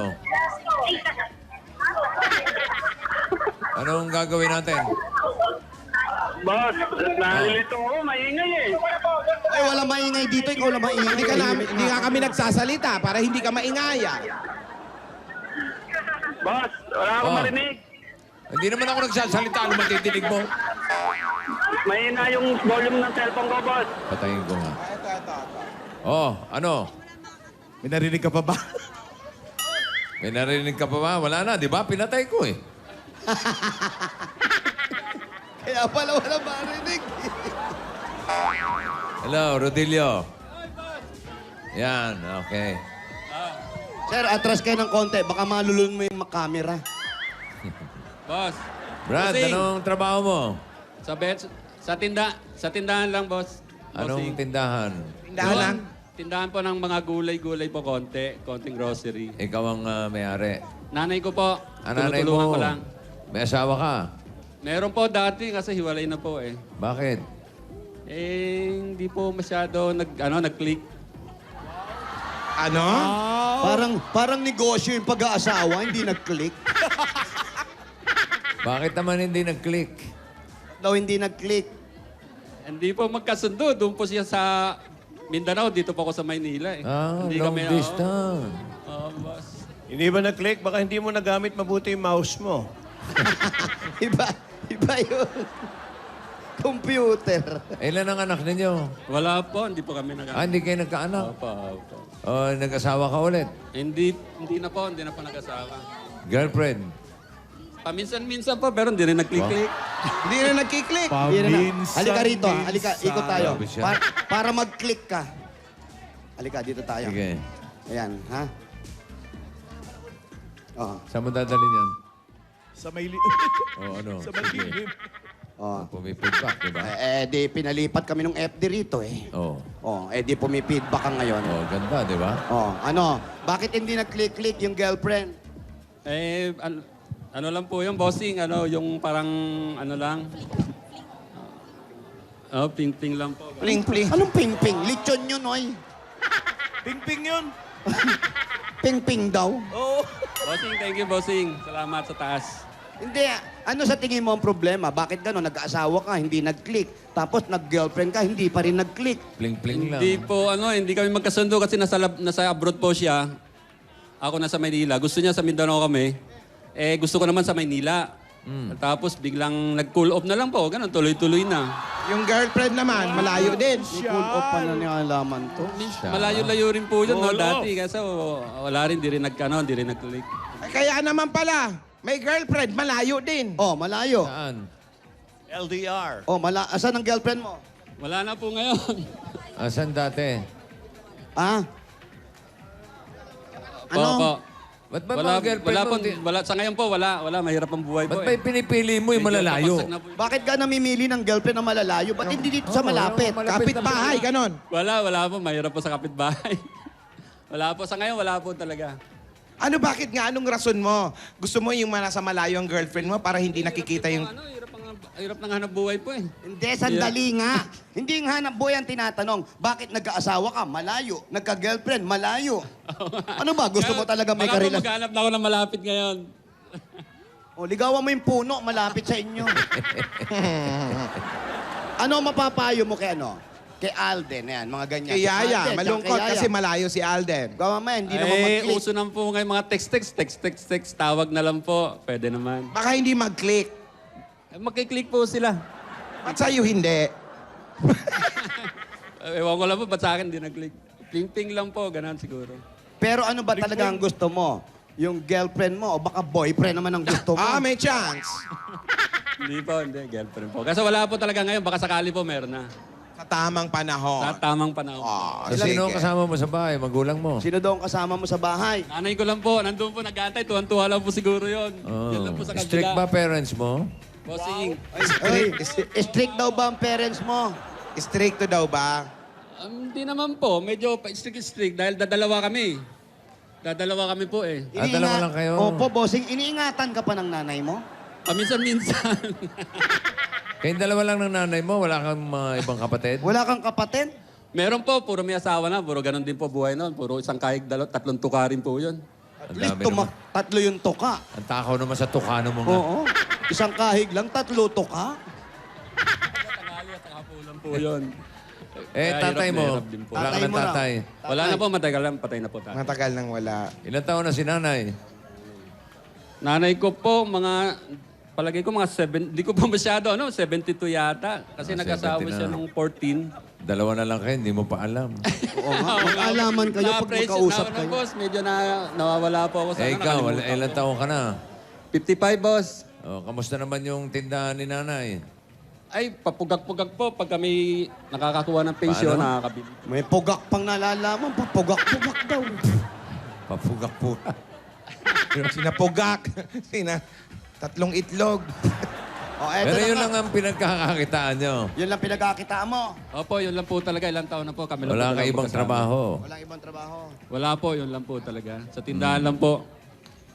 Anong gagawin natin?
Boss, nalilito ako. Maingay eh.
Ay, wala maingay dito. Ikaw lang maingay.
Hindi nga kami nagsasalita para hindi ka maingaya.
Boss, wala akong
Oh.
marinig.
Hindi naman ako nagsasalita. Ano matitinig mo?
Mahina yung volume ng cellphone ko, boss.
Patayin ko nga. Oh, ano?
May narinig ka pa ba?
May narinig ka pa ba? Wala na, di ba? Pinatay ko eh.
Kaya pala wala marinig.
Hello, Rodilio. Yan, okay.
Sir, atras kayo ng konti. Baka malulun mo yung camera.
Boss,
Brad,
Bossing.
anong trabaho mo?
sa tindahan lang, boss.
Anong
Bossing.
tindahan?
Tindahan lang.
Tindahan po ng mga gulay-gulay po, konting grocery.
Ikaw ang may-ari.
Nanay ko po,
Nanay
tinutulungan
mo,
ko lang.
may asawa ka.
Meron po dati kasi hiwalay na po eh.
Bakit?
Hindi po masyado nag-click.
Ano?
Parang negosyo yung pag-aasawa, hindi nag-click.
Bakit naman hindi nag-click?
Daw hindi nag-click.
Hindi po magkasundo. Doon po siya sa Mindanao. Dito po ako sa Maynila eh. Hindi
long
kami,
distance.
boss.
Hindi ba na-click? Baka hindi mo nagamit mabuti yung mouse mo.
Iba yung computer.
Ilan ang anak ninyo?
Wala po. Hindi po kami
Hindi kayo nagkaanak?
Opo.
O, nag-asawa ka ulit?
Hindi na po nag-asawa.
Girlfriend?
Paminsan-minsan po, pero hindi rin nag-click-click.
Hindi na nagkiklik.
Hindi na. Halika rito. Halika, ikot tayo.
Grabe siya.
Para mag-click ka. Halika, dito tayo.
Sige.
Ayan, ha? Oh.
Saan mo dadalhin yan?
Sa may...
O, ano?
Sa
Sige.
malilim.
Oh.
Pumipigback, di ba?
Di pinalipat kami ng FD rito eh.
Oo.
Di pumipidback ka ngayon.
Oh, ganda, di ba?
Ano? Bakit hindi nag-click-click yung girlfriend?
Ano lang po yung bossing, yung parang, lang. Ping-ping lang po.
Pling-pling.
Anong ping-ping? Lechon yun, oy.
Ping-ping yun.
Ping-ping daw.
Oo.
Bossing, thank you, bossing. Salamat sa taas.
Hindi. Ano sa tingin mo ang problema? Bakit gano'n? Nag-aasawa ka, hindi nag-click. Tapos nag-girlfriend ka, hindi pa rin nag-click.
Pling-pling lang.
Hindi po, hindi kami magkasundo kasi nasa abroad po siya. Ako nasa Maynila. Gusto niya sa Mindanao kami. Gusto ko naman sa Maynila. Tapos biglang nag-cool off na lang po. Ganun, tuloy-tuloy na.
Yung girlfriend naman, malayo din.
Cool off pa na nilalaman to.
Malayo-layo rin po yun, no, dati. Kasi wala rin, di rin nag-click.
Kaya naman pala, may girlfriend, malayo din.
Malayo.
Saan?
LDR.
Asan ang girlfriend mo?
Wala na po ngayon.
Asan dati?
Ano?
Po.
Ba't ba mga girlfriend mo?
Sa ngayon po, wala. Mahirap ang buhay po
Ba't ba pinipili mo yung malalayo?
Bakit ka namimili ng girlfriend na malalayo? Ba't hindi dito sa malapit?
Kapit-bahay, ganon.
Wala po. Mahirap po sa kapitbahay. Wala po. Sa ngayon, wala po talaga.
Ano, bakit nga? Anong rason mo? Gusto mo yung nasa malayo ang girlfriend mo para hindi nakikita yung...
Hirap ng hanap buhay po eh.
Hindi, sandali nga. Hindi yung hanap buhay ang tinatanong. Bakit nag-aasawa ka? Malayo. Nagka-girlfriend? Malayo. Ano ba? Gusto mo talaga may
Baka po
karelasyon?
maghanap na ako ng malapit ngayon.
Ligawan mo yung puno, malapit sa inyo. Ano mapapayo mo kay Kay Alden, yan, mga ganyan.
Kay Yaya,
Alden,
malungkot
kay Yaya.
kasi malayo si Alden.
Gawa mo hindi naman mag-click.
Uso na po ngayon mga text. Tawag na lang po. Pwede naman.
Baka hindi mag-click.
Magkiklik po sila.
At sa'yo hindi.
Ewan ko lang po, ba't sa akin hindi nag-click? Ping-ping lang po, ganun siguro.
Pero ano ba talaga ang gusto mo? Yung girlfriend mo o baka boyfriend naman ang gusto mo?
May chance.
Hindi, girlfriend po. Kasi wala po talaga ngayon, baka sakali po meron na.
Sa tamang panahon.
Sa tamang panahon.
Sino ang kasama mo sa bahay? Magulang mo?
Sino daw ang kasama mo sa bahay?
Nanay ko lang po, nandun po, nag-aantay. Tuwan-tuwa lang po siguro yun. Yan lang po sa kabila.
Strict ba parents mo?
Bossing.
Ay, strict daw ba ang parents mo?
Stricto daw ba?
Hindi naman po. Medyo strict dahil dadalawa kami. Dadalawa kami po eh.
Dalawa lang kayo.
Opo, bossing. Iniingatan ka pa ng nanay mo?
Minsan-minsan.
Kayong dalawa lang ng nanay mo? Wala kang mga ibang kapatid?
Wala kang kapatid?
Meron po, puro may asawa na. Puro ganun din po buhay noon. Puro isang kahig, tatlong tukarin po yun.
At least tatlo yung tuka.
Ang takaw naman sa tukano mo nga.
Oo. Isang kahig lang, tatlo tuka.
Tangali at kapulan po yun.
Eh, tatay mo?
Hirap din po.
Wala ka
Tatay
ng
mo raw.
tatay.
Wala na po, matagal lang. Patay na po tayo.
Matagal nang wala.
Ilan taon na si nanay?
Nanay ko po, palagay ko mga 7, di ko pa masyado, 72 yata. Kasi nag-asawa
70 na.
siya nung 14.
Dalawa na lang kayo, hindi mo pa alam.
Oo nga, mag-alaman kayo pag magkausap kayo.
Boss, medyo nawawala po ako sa
Eh, ikaw,
nakalimutan
ilan
ko.
taon ka na?
55, boss.
Oh, kamusta naman yung tindahan ni nanay?
Ay, papugak-pugak po. Pag kami nakakakuha ng pensyon,
Paano?
nakakabili.
May pugak pang nalalaman, papugak-pugak daw.
Papugak po.
Sinapugak. Tatlong itlog.
O, eto
Pero
na
yun
nga.
lang ang pinagkakakitaan nyo.
Yun lang pinagkakitaan mo.
Opo, yun lang po talaga. Ilang taon na po kami lang
Wala
po
ka
talaga
ibang
magkasama.
trabaho.
Walang ibang trabaho.
Wala po, yun lang po talaga. Sa tindahan lang po.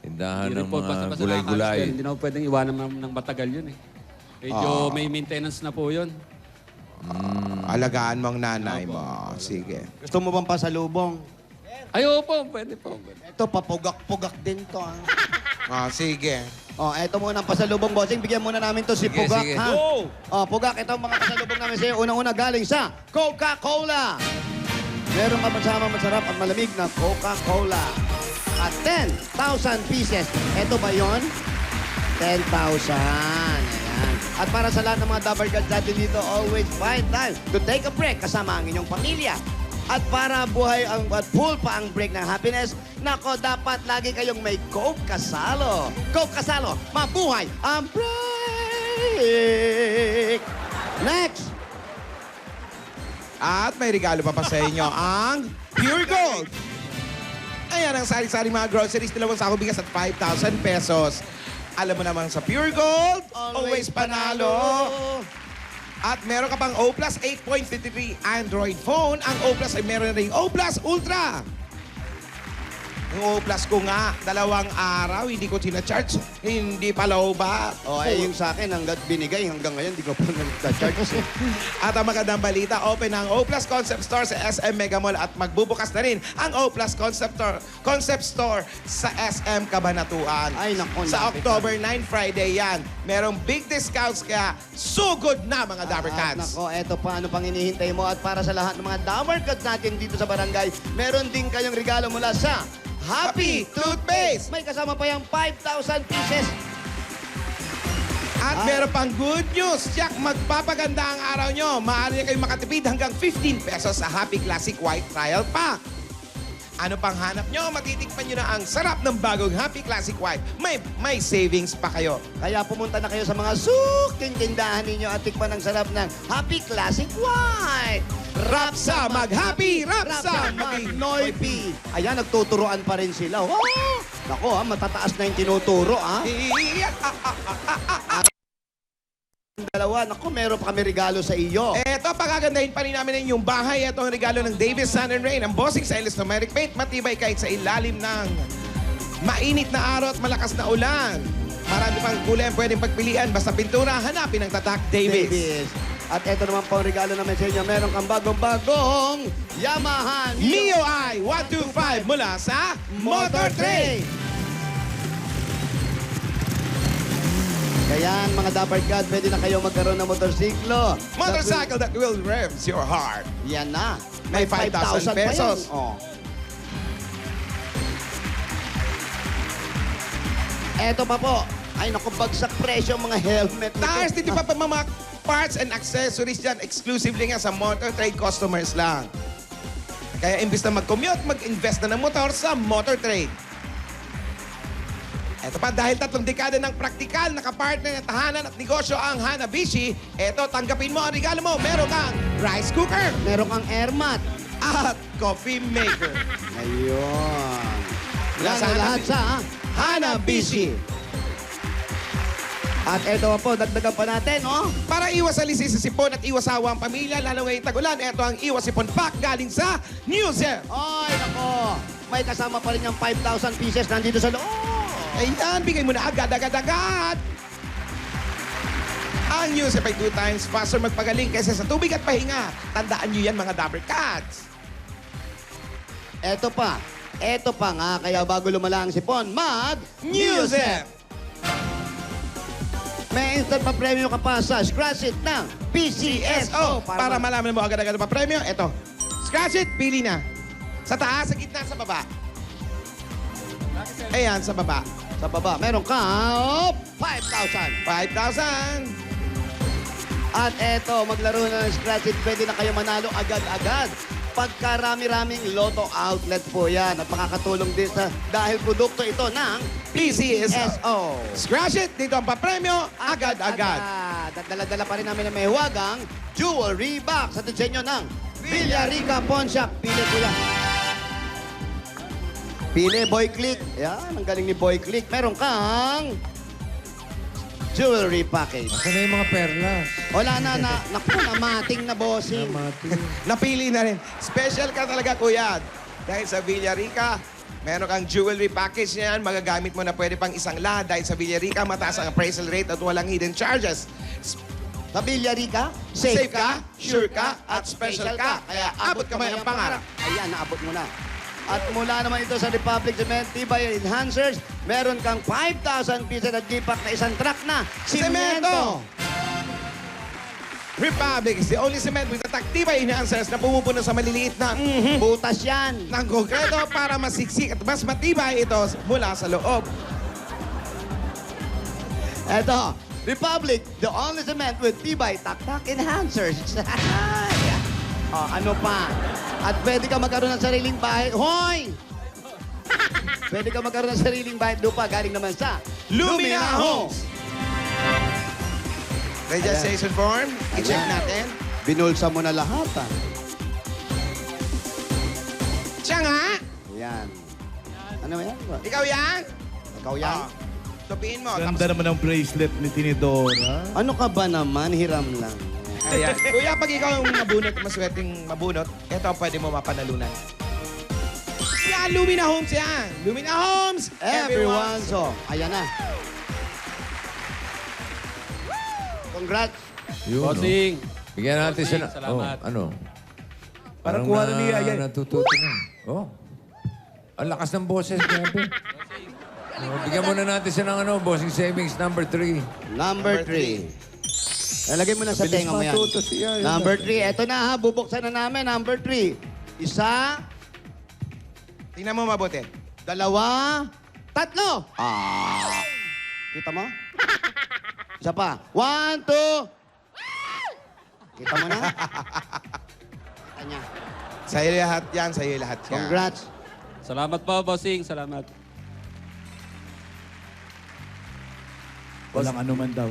Tindahan
Hindi rin
ng
po,
mga
basta-basta
gulay-gulay.
nakaka-spell. Hindi na po pwedeng iwanan ng matagal yun eh. Medyo may maintenance na po yun.
Alagaan mo ang nanay mo. Sige.
Gusto mo bang pasalubong?
Ay, opo, pwede po.
Ito, papugak-pugak din to.
Sige.
O, eto muna ang pasalubong, bossing. Bigyan muna namin to si
Sige,
Pugak,
sige.
ha? O, Pugak, ito ang mga pasalubong namin sa'yo. Unang-una galing sa Coca-Cola. Meron ka masama masarap at malamig na Coca-Cola. At 10,000 pieces. Ito ba yon? 10,000. Ayan. At para sa lahat ng mga Dabber Gods natin dito, always find time to take a break kasama ang inyong pamilya. At para buhay at full pa ang break ng happiness, nako, dapat lagi kayong may Coke Kasalo. Coke Kasalo, mabuhay ang break! Next!
At may regalo pa sa inyo ang Pure Gold. Ayan ang sari-sari mga groceries, dalawang sako bigas at 5,000 pesos. Alam mo naman sa Pure Gold, always panalo. At meron ka pang O Plus 8.53 Android phone. Ang O Plus ay meron ring O Plus Ultra. Yung O Plus ko nga, 2 araw, hindi ko sinacharge. Hindi palaw ba?
O, yung sa akin, hanggat binigay, hanggang ngayon, di ko pa nag-charge.
At ang magandang balita, open ang O Plus Concept Store sa SM Mega Mall at magbubukas na rin ang O Plus Concept Store sa SM Cabanatuan.
Ay, naku,
sa
lapit
October 9, Friday yan. Merong big discounts kaya sugod na mga Dabber Cats.
Nako, eto pa, ano pang hinihintay mo? At para sa lahat ng mga Dabber Gods natin dito sa barangay, meron din kayong regalo mula sa
Happy Toothpaste!
May kasama pa yung 5,000 pieces.
At meron pang good news. Jack, magpapaganda ang araw nyo. Maaari na kayong makatipid hanggang 15 pesos sa Happy Classic White Trial Pack. Ano pang hanap nyo? Matitikman nyo na ang sarap ng bagong Happy Classic White. May savings pa kayo.
Kaya pumunta na kayo sa mga suking tindahan ninyo at tikman ang sarap ng Happy Classic White.
Rapsa mag-happy!
Rapsa
Rapsa
mag-Noipi. Ayan, nagtuturoan pa rin sila. Oh! Nako, ha, matataas na yung tinuturo, ha? Dalawa, nako, meron pa kami regalo sa iyo.
Eto, pagagandahin pa rin namin ang inyong bahay. Ito ang regalo ng Davis Sun and Rain. Ang bossing sa elastomeric paint, matibay kahit sa ilalim ng mainit na araw at malakas na ulan. Marami pang kulay ang pwedeng pagpilian. Basta pintura, hanapin ang tatak Davis.
At ito naman po ang regalo namin sa inyo. Meron kang bagong-bagong Yamaha
Mio I 125 mula sa Motor Trade.
Kaya mga Dabber God, pwede na kayo magkaroon ng motorsiklo.
Motorcycle that will revs your heart.
Yan na.
May 5,000 pesos.
Oh. Eto pa po. Ay, naku, bagsak presyo ang mga helmet.
Tires, dito pa mga parts and accessories dyan. Exclusively nga sa Motor Trade customers lang. Kaya imbis na mag-commute, mag-invest na ng motor sa Motor Trade. Eto pa, dahil 3 dekada ng praktikal na kapartner na tahanan at negosyo ang Hanabishi, eto, tanggapin mo ang regalo mo. Meron kang rice cooker
Meron kang airmat.
at coffee maker.
Ayun. Yan
Sa
ang lahat sa Hanabishi. At eto po, dagdagan pa natin, oh.
Para iwas sa lisis sa sipon at iwas sawa ang pamilya, lalo ngayong tagulan, eto ang iwas sipon pack galing sa New Zen.
Ay, nako. May kasama pa rin yung 5,000 pieces nandito sa loob.
Ayan, bigay mo na agad. Ang New Zen ay 2 times faster magpagaling kaysa sa tubig at pahinga. Tandaan nyo yan, mga Dabber Cats.
Eto pa nga, kaya bago lumala ang sipon,
New Zen.
May instant pa premium ka pa sa Scratch It ng PCSO.
Para malaman mo agad-agad ang premyo, eto. Scratch it, pili na. Sa taas, sa gitna, sa baba. Ayan, sa baba.
Sa baba, meron ka 5,000.
5,000.
At eto, maglaro na ng Scratch It. Pwede na kayo manalo agad-agad. Pagkarami-raming Lotto outlet po yan. At makakatulong din sa dahil produkto ito ng
PCSO.
PCSO.
Scratch it, dito ang papremyo, agad-agad.
At dala-dala pa rin namin na may huwagang jewelry box sa disenyo ng Villarica Pawn Shop. Pili ko yan. Pili, Boy Click. Yan, ang galing ni Boy Click. Meron kang jewelry package.
Saan na yung mga perlas?
Wala na, naku, namating na bossing.
Napili na rin. Special ka talaga, kuya. Dahil sa Villarica, meron kang jewelry package na yan. Magagamit mo na pwede pang isang lahat. Dahil sa Villarica, mataas ang appraisal rate at walang hidden charges.
Sa Villarica,
Safe ka, sure ka, at special ka. Kaya abot kamay ang pangarap.
Ayan, naabot mo na. At mula naman ito sa Republic Cement Tibay Enhancers, meron kang 5,000 pieces at gipak na isang truck na
Semento! Republic is the only cement with a Tibay Enhancers na pumupuno sa maliliit na
butas yan.
ng konkreto para masiksik at mas matibay ito mula sa loob.
Eto, Republic, the only cement with Tibay Tak-Tak Enhancers. Ano pa? At pwede ka magkaroon ng sariling bahay. Hoy! Pwede ka magkaroon ng sariling bahay at lupa galing naman sa
Lumina Homes! Registration form, i-check
Ayan.
natin.
Binulsa mo na lahat, ah.
Siya nga!
Ayan. Ano yan?
Ikaw yan?
Ikaw yan?
Tupiin mo.
Ganda naman ang bracelet ni Tinidora.
Ano ka ba naman? Hiram lang.
Ayan. Kuya, pag ikaw ang mabunot, maswerteng mabunot, ito ang pwede mo mapanalunan. Yan, Lumina Homes yan. Lumina Homes!
Everyone's home. Ayan na. Congrats.
Yun,
Bossing.
Bigyan natin siya na...
Salamat.
Oh, ano?
Parang kuha na niya yan.
Natututo na. Oh. Ang lakas ng boses, grabe. Bigyan muna natin siya ng bossing savings number 3.
Number 3. Lalagay mo na sa tenga mo yan.
matuto siya.
Number 3. Eto na ha. Bubuksan na namin. Number 3. Isa,
Tingnan mo mabuti.
dalawa, tatlo. Kita mo? Isa pa. 1, 2. Kita mo na? Kanya.
Sa'yo lahat yan, sa'yo lahat yan.
Congrats.
Salamat po, bossing. Salamat.
Walang ano man daw.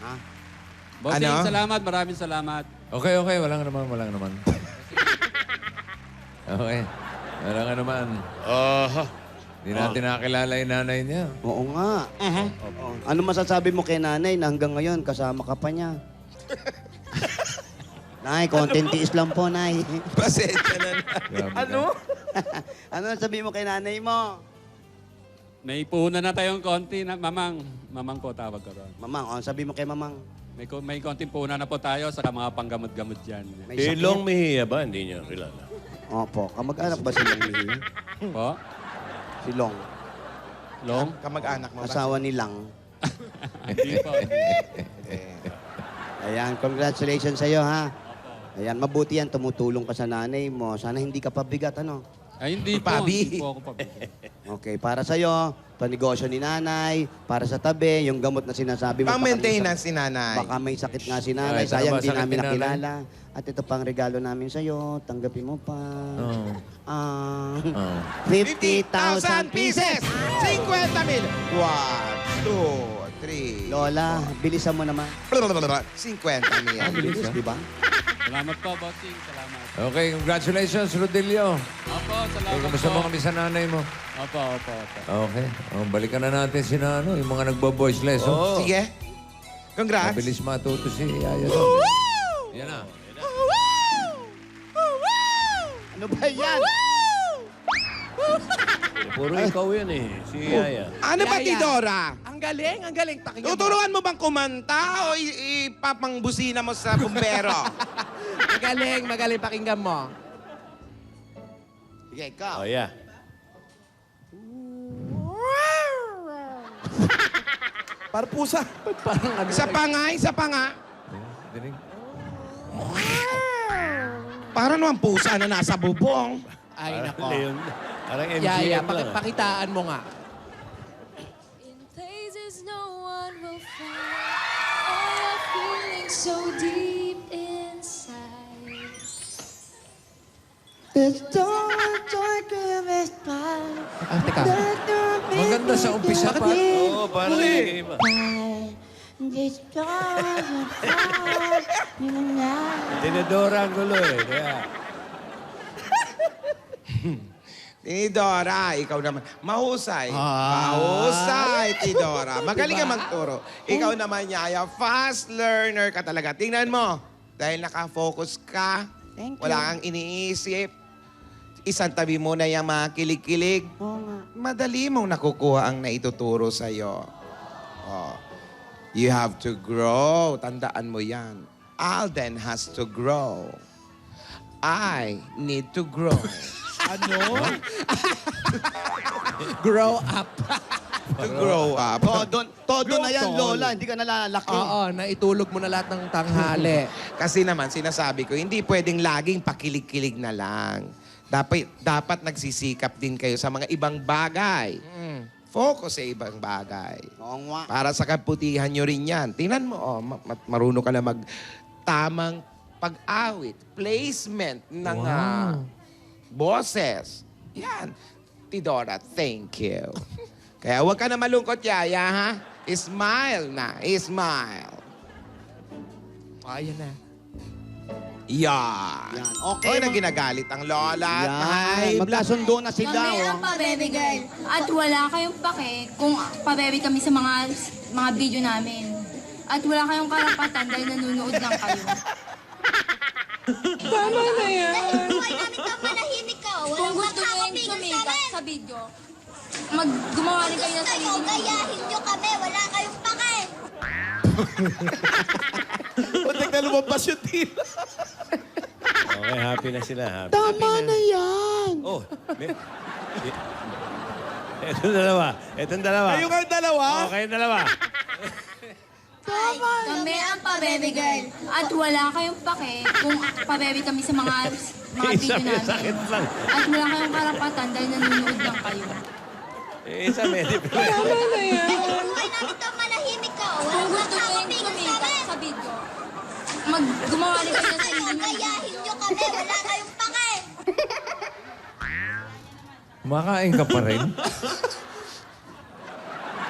Ha?
Bossing,
Ano?
salamat. Maraming salamat.
Okay. Walang naman. Okay. Walang naman. Hindi natin nakakilala yung nanay niya.
Oo nga. Oo. Ano masasabi mo kay nanay na hanggang ngayon kasama ka pa niya? Nay, konting tiis lang po, Nay.
Pasensya na.
Ano?
Ano sabi mo kay nanay mo?
May puhunan na tayong konti na mamang. Mamang po tawag ko ron.
Mamang, sabi mo kay mamang.
May konting puhunan na po tayo sa mga panggamot-gamot dyan.
May
Si
sakit.
Long Mejia ba? Hindi niya kilala.
Opo, kamag-anak ba si Long Mejia?
Po?
Si Long.
Long?
Kamag-anak mo ba?
Asawa ni Lang.
Hindi po.
Ayan, congratulations sa'yo, ha? Ayan, mabuti yan, tumutulong ka sa nanay mo. Sana hindi ka pabigat, ano?
Ay, hindi po.
Pabi.
Hindi po ako pabili.
Okay, para sa'yo, panegosyo ni nanay, para sa tabi, yung gamot na sinasabi mo.
Pang-maintenance si nanay.
Baka may sakit nga si nanay,
Ay, ito na
sayang
ba
di
sakit
namin
ni nanay?
nakilala. At ito pang regalo namin sa'yo, tanggapin mo pa.
Oh.
Ah,
Oh.
50,000 pieces!
50,000. 1, 2, 3.
Lola, bilisan mo naman.
50,000.
Bilis, di ba?
Salamat po, bossing. Salamat.
Okay, congratulations, Rodilio.
Opo,
Okay,
salamat
kamusta
po.
mo kami sa nanay mo?
Opo, opo, opo.
Okay. Balikan na natin si Nano, yung mga nagbo-voice lesson.
Sige. Congrats.
Mabilis matuto si Yaya doon. Yan na.
Ano ba yan?
Puro ikaw yan eh, si Yaya.
Ano ba,
Yaya.
Tidora?
Ang galing, ang galing. Pakinggan mo.
Tuturuan mo bang kumanta o ipapangbusina mo sa bumbero?
Magaling, magaling. Pakinggan mo.
Sige, ikaw.
Oh, yeah.
Para pusa.
Parang ano.
Isa pa nga, isa pa nga.
Dinig.
Para naman pusa na nasa bubong.
Ay, nako.
Leon. Parang MGM
Yaya,
lang.
pakitaan mo nga.
In places no one will find all your feelings so deep inside.
Ah, teka.
Maganda sa umpisa pa.
Oo, parang iba. Tinidora ang gulo eh. Kaya,
Tidora, ikaw naman. Mahusay.
Ah.
Mahusay, Tidora. Magaling ka magturo. Ikaw naman, Yaya. Fast learner ka talaga. Tingnan mo. Dahil nakafocus ka, wala kang iniisip. Isang tabi mo na yung mga kilig-kilig. Madali mong nakukuha ang naituturo sa'yo. Oh. You have to grow. Tandaan mo yan. Alden has to grow. I need to grow.
Ano?
Grow up.
To grow up.
Todo na yan, Lola. Hindi ka nalalaki.
Oo, naitulog mo na lahat ng tanghali.
Kasi naman, sinasabi ko, hindi pwedeng laging pakilig-kilig na lang. Dapat nagsisikap din kayo sa mga ibang bagay. Focus sa ibang bagay.
Oo nga.
Para sa kabutihan nyo rin yan. Tingnan mo, marunong ka na tamang pag-awit, placement ng boses. Yan. Tidora, thank you. Kaya huwag ka na malungkot, Yaya, ha? Smile na. Smile.
Ayan na.
Yan.
Yan.
Okay na ginagalit ang lola at
Yan. Magkasundo na sila.
Kami ang
Oh.
pa-baby girl. At wala kayong pake kung pa-baby kami sa mga video namin. At wala kayong karapatan dahil nanonood lang kayo.
Tama na yan. Buhay namin ka, manahimik ka.
Kung gusto nyo yung sumikat sa video, gumawa rin kayo ng sarili nyo.
Gayahin nyo kami, wala kayong pake.
Pag na lumabas yung tila.
okay, happy na sila. Happy.
Tama na yan.
Oh, Etong dalawa. Etong dalawa.
Kayo nga dalawa.
Oh, kayong dalawa.
Kami ang pa-baby girl. At wala kayong pake kung pa-baby kami sa mga video namin.
Sakit lang.
At wala kayong karapatan dahil nanonood lang kayo.
Isa medyo.
Tama na yan. Buhay namin ka, manahimik ka.
Kung gusto nyo yung sumikat sa video, gumawa rin kayo ng sarili nyo.
Gayahin nyo kami, wala kayong pake.
Kumakain ka pa rin?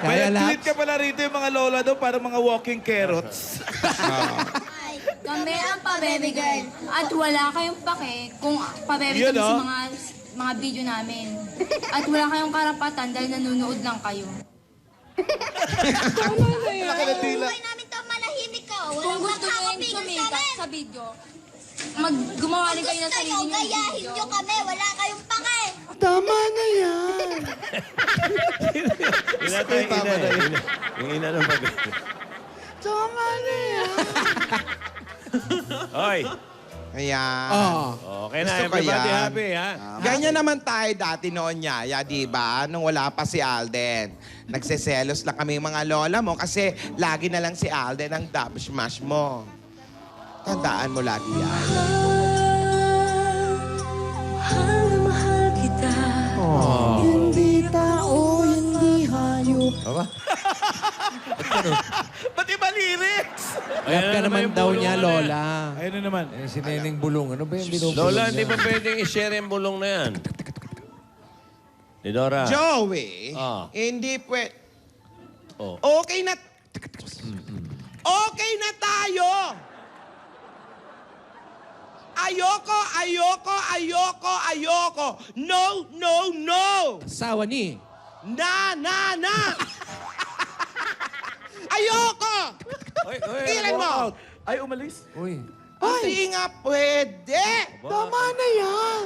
May
Kaya lahat.
athlete ka pala rito yung mga lola doon para mga walking carrots.
Kami ang pa-baby girl. At wala kayong pake kung pa-baby
Yun,
kami sa
oh.
mga video namin. At wala kayong karapatan dahil nanonood lang kayo.
Tama na yan. Buhay namin ka, manahimik ka.
Kung gusto nyo yung sumikat sa video, gumawa rin kayo ng sarili nyo.
Gayahin nyo kami, wala kayong pake.
Tama na yan.
Ina tayo ina eh. Yung ina ng pag
Tama na yan.
Hoy.
Ayan.
Okay na.
Gusto ko
Everybody
yan.
happy, ha?
Ganyan naman tayo dati noon, Yaya, di ba? Nung wala pa si Alden. Nagseselos lang kami mga lola mo kasi lagi na lang si Alden ang dub smash mo. Tandaan mo lagi yan.
Mahal na mahal kita.
Aba?
Ba't iba lyrics?
Ayan
Ka naman
yung
daw
bulong
niya,
na yan.
Lola.
Ayun na naman.
Eh, si Neneng Bulong. Ano ba yung binubulong
Lola,
niya?
hindi ba pwedeng i-share yung bulong na yan? Ni Dora.
Joey, hindi pwede. Okay na... Okay na tayo! Ayoko! No!
Asawa ni.
Na! Ayoko! Tigilan mo!
Ay, umalis.
Uy.
Hindi nga pwede!
Tama na yan.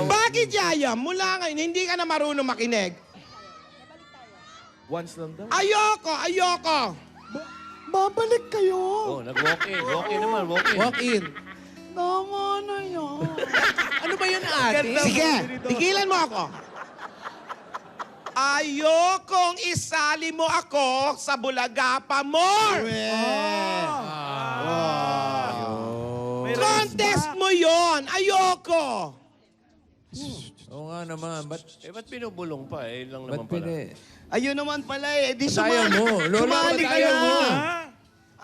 Bakit, Yaya? Mula ngayon, hindi ka na marunong makinig.
Once lang daw.
Ayoko!
Babalik kayo.
Oh, nag-walk in. Walk in naman, walk in.
Walk in.
Tama na yan.
Ano ba yun, ate?
Sige, tigilan mo ako. Ayokong isali mo ako sa Bulaga pa more. Contest mo yon. Ayoko.
Oo nga naman. Ba't
Ba't binubulong pa? Lang
ba't
naman pala.
Ayun naman pala eh. Di
Ayaw mo. Lola,
sumali
ba't
ka
ayaw
na.
mo?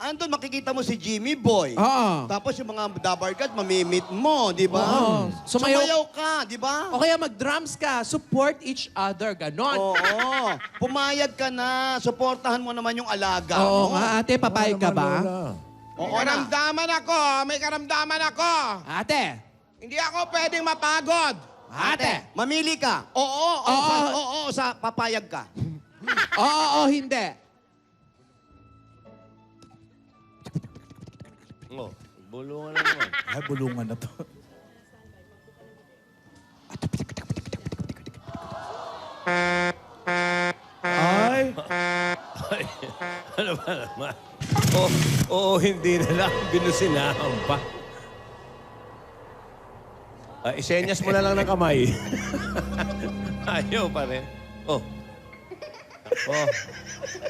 Andun, makikita mo si Jimmy Boy.
Oo.
Tapos yung mga dabar guys, mamimit mo, di ba?
Oo.
Sumayaw ka, di ba?
O kaya mag-drums ka. Support each other. Ganon.
Oo. Pumayag ka na. Suportahan mo naman yung alaga
Oo
mo.
nga, ate. Papayag ka ba?
May karamdaman ako.
Ate.
Hindi ako pwedeng mapagod.
Ate.
Mamili ka. Oo, sa papayag ka.
Oo, hindi.
Oh, bulungan na naman.
Ay, bulungan na to. Ay.
Ano ba naman? Oo, hindi na lang. Binusinahan pa. Isenyas mo na lang ng kamay. Ayaw pa rin. Oh.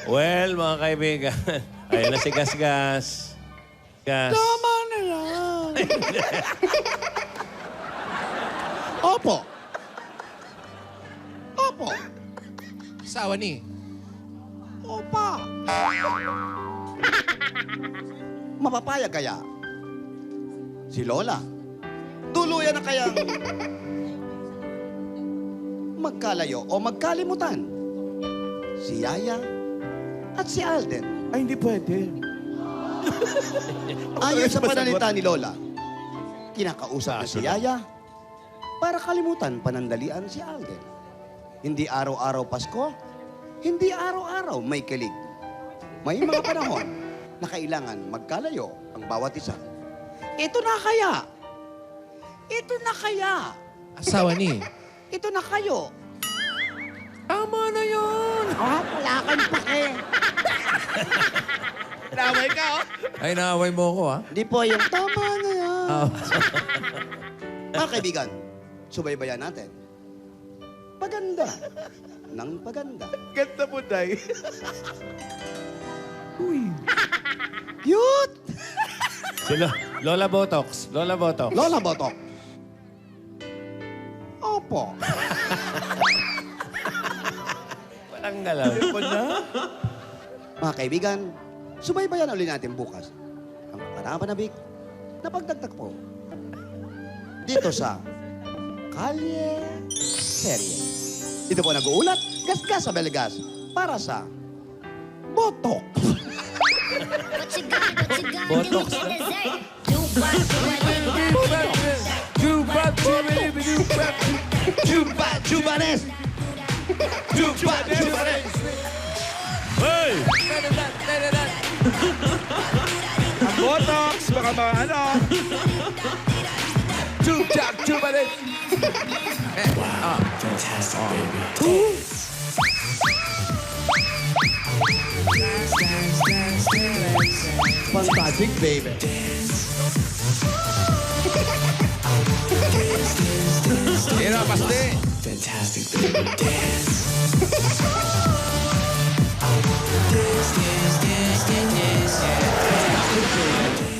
Well, mga kaibigan. Ayan na si Gasgas. Gas.
Tama na yan. Opo.
Asawa ni.
Opa. Mapapayag kaya? Si Lola. Tuluyan na kayang magkalayo o magkalimutan? Si Yaya at si Alden.
Ay, hindi pwede.
Ayon sa pananalita ni Lola, kinakausap na si Yaya para kalimutan panandalian si Alden. Hindi araw-araw Pasko, hindi araw-araw may kilig. May mga panahon na kailangan magkalayo ang bawat isa. Ito na kaya.
Asawa ni.
Ito na kayo.
Tama na yun.
Wala kang pake.
Naway ka, oh.
Ay, naaway mo ako, ha?
Hindi po yung tama na yan. Mga kaibigan, subaybayan natin. Paganda ng paganda.
Ganda mo, Day.
Cute!
Si Lola Botox. Lola Botox.
Lola Botok. Opo.
Walang galaw.
Mga kaibigan, subaybayan ulit natin bukas ang panapanabik na pagdagdag po dito sa Kalye Serye. Ito po nag-uulat, Gasgas sa Belgas para sa Botok.
Botox.
Jubanes!
Hey!
Ang Botox, baka mga ano.
Fantastic, baby.
Tira, paste.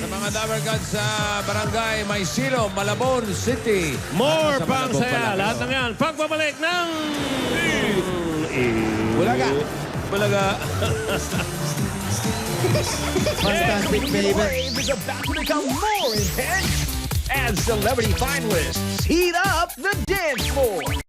Sa mga Dabber Gods sa Barangay Maysilo, Malabon City.
More
Sa
pang
Malabon
saya.
pala,
Lahat
no?
ng yan. Pagbabalik ng...
Bulaga.
Bulaga.
Fantastic, baby.
Wave is about to become more intense as celebrity finalists heat up the dance floor.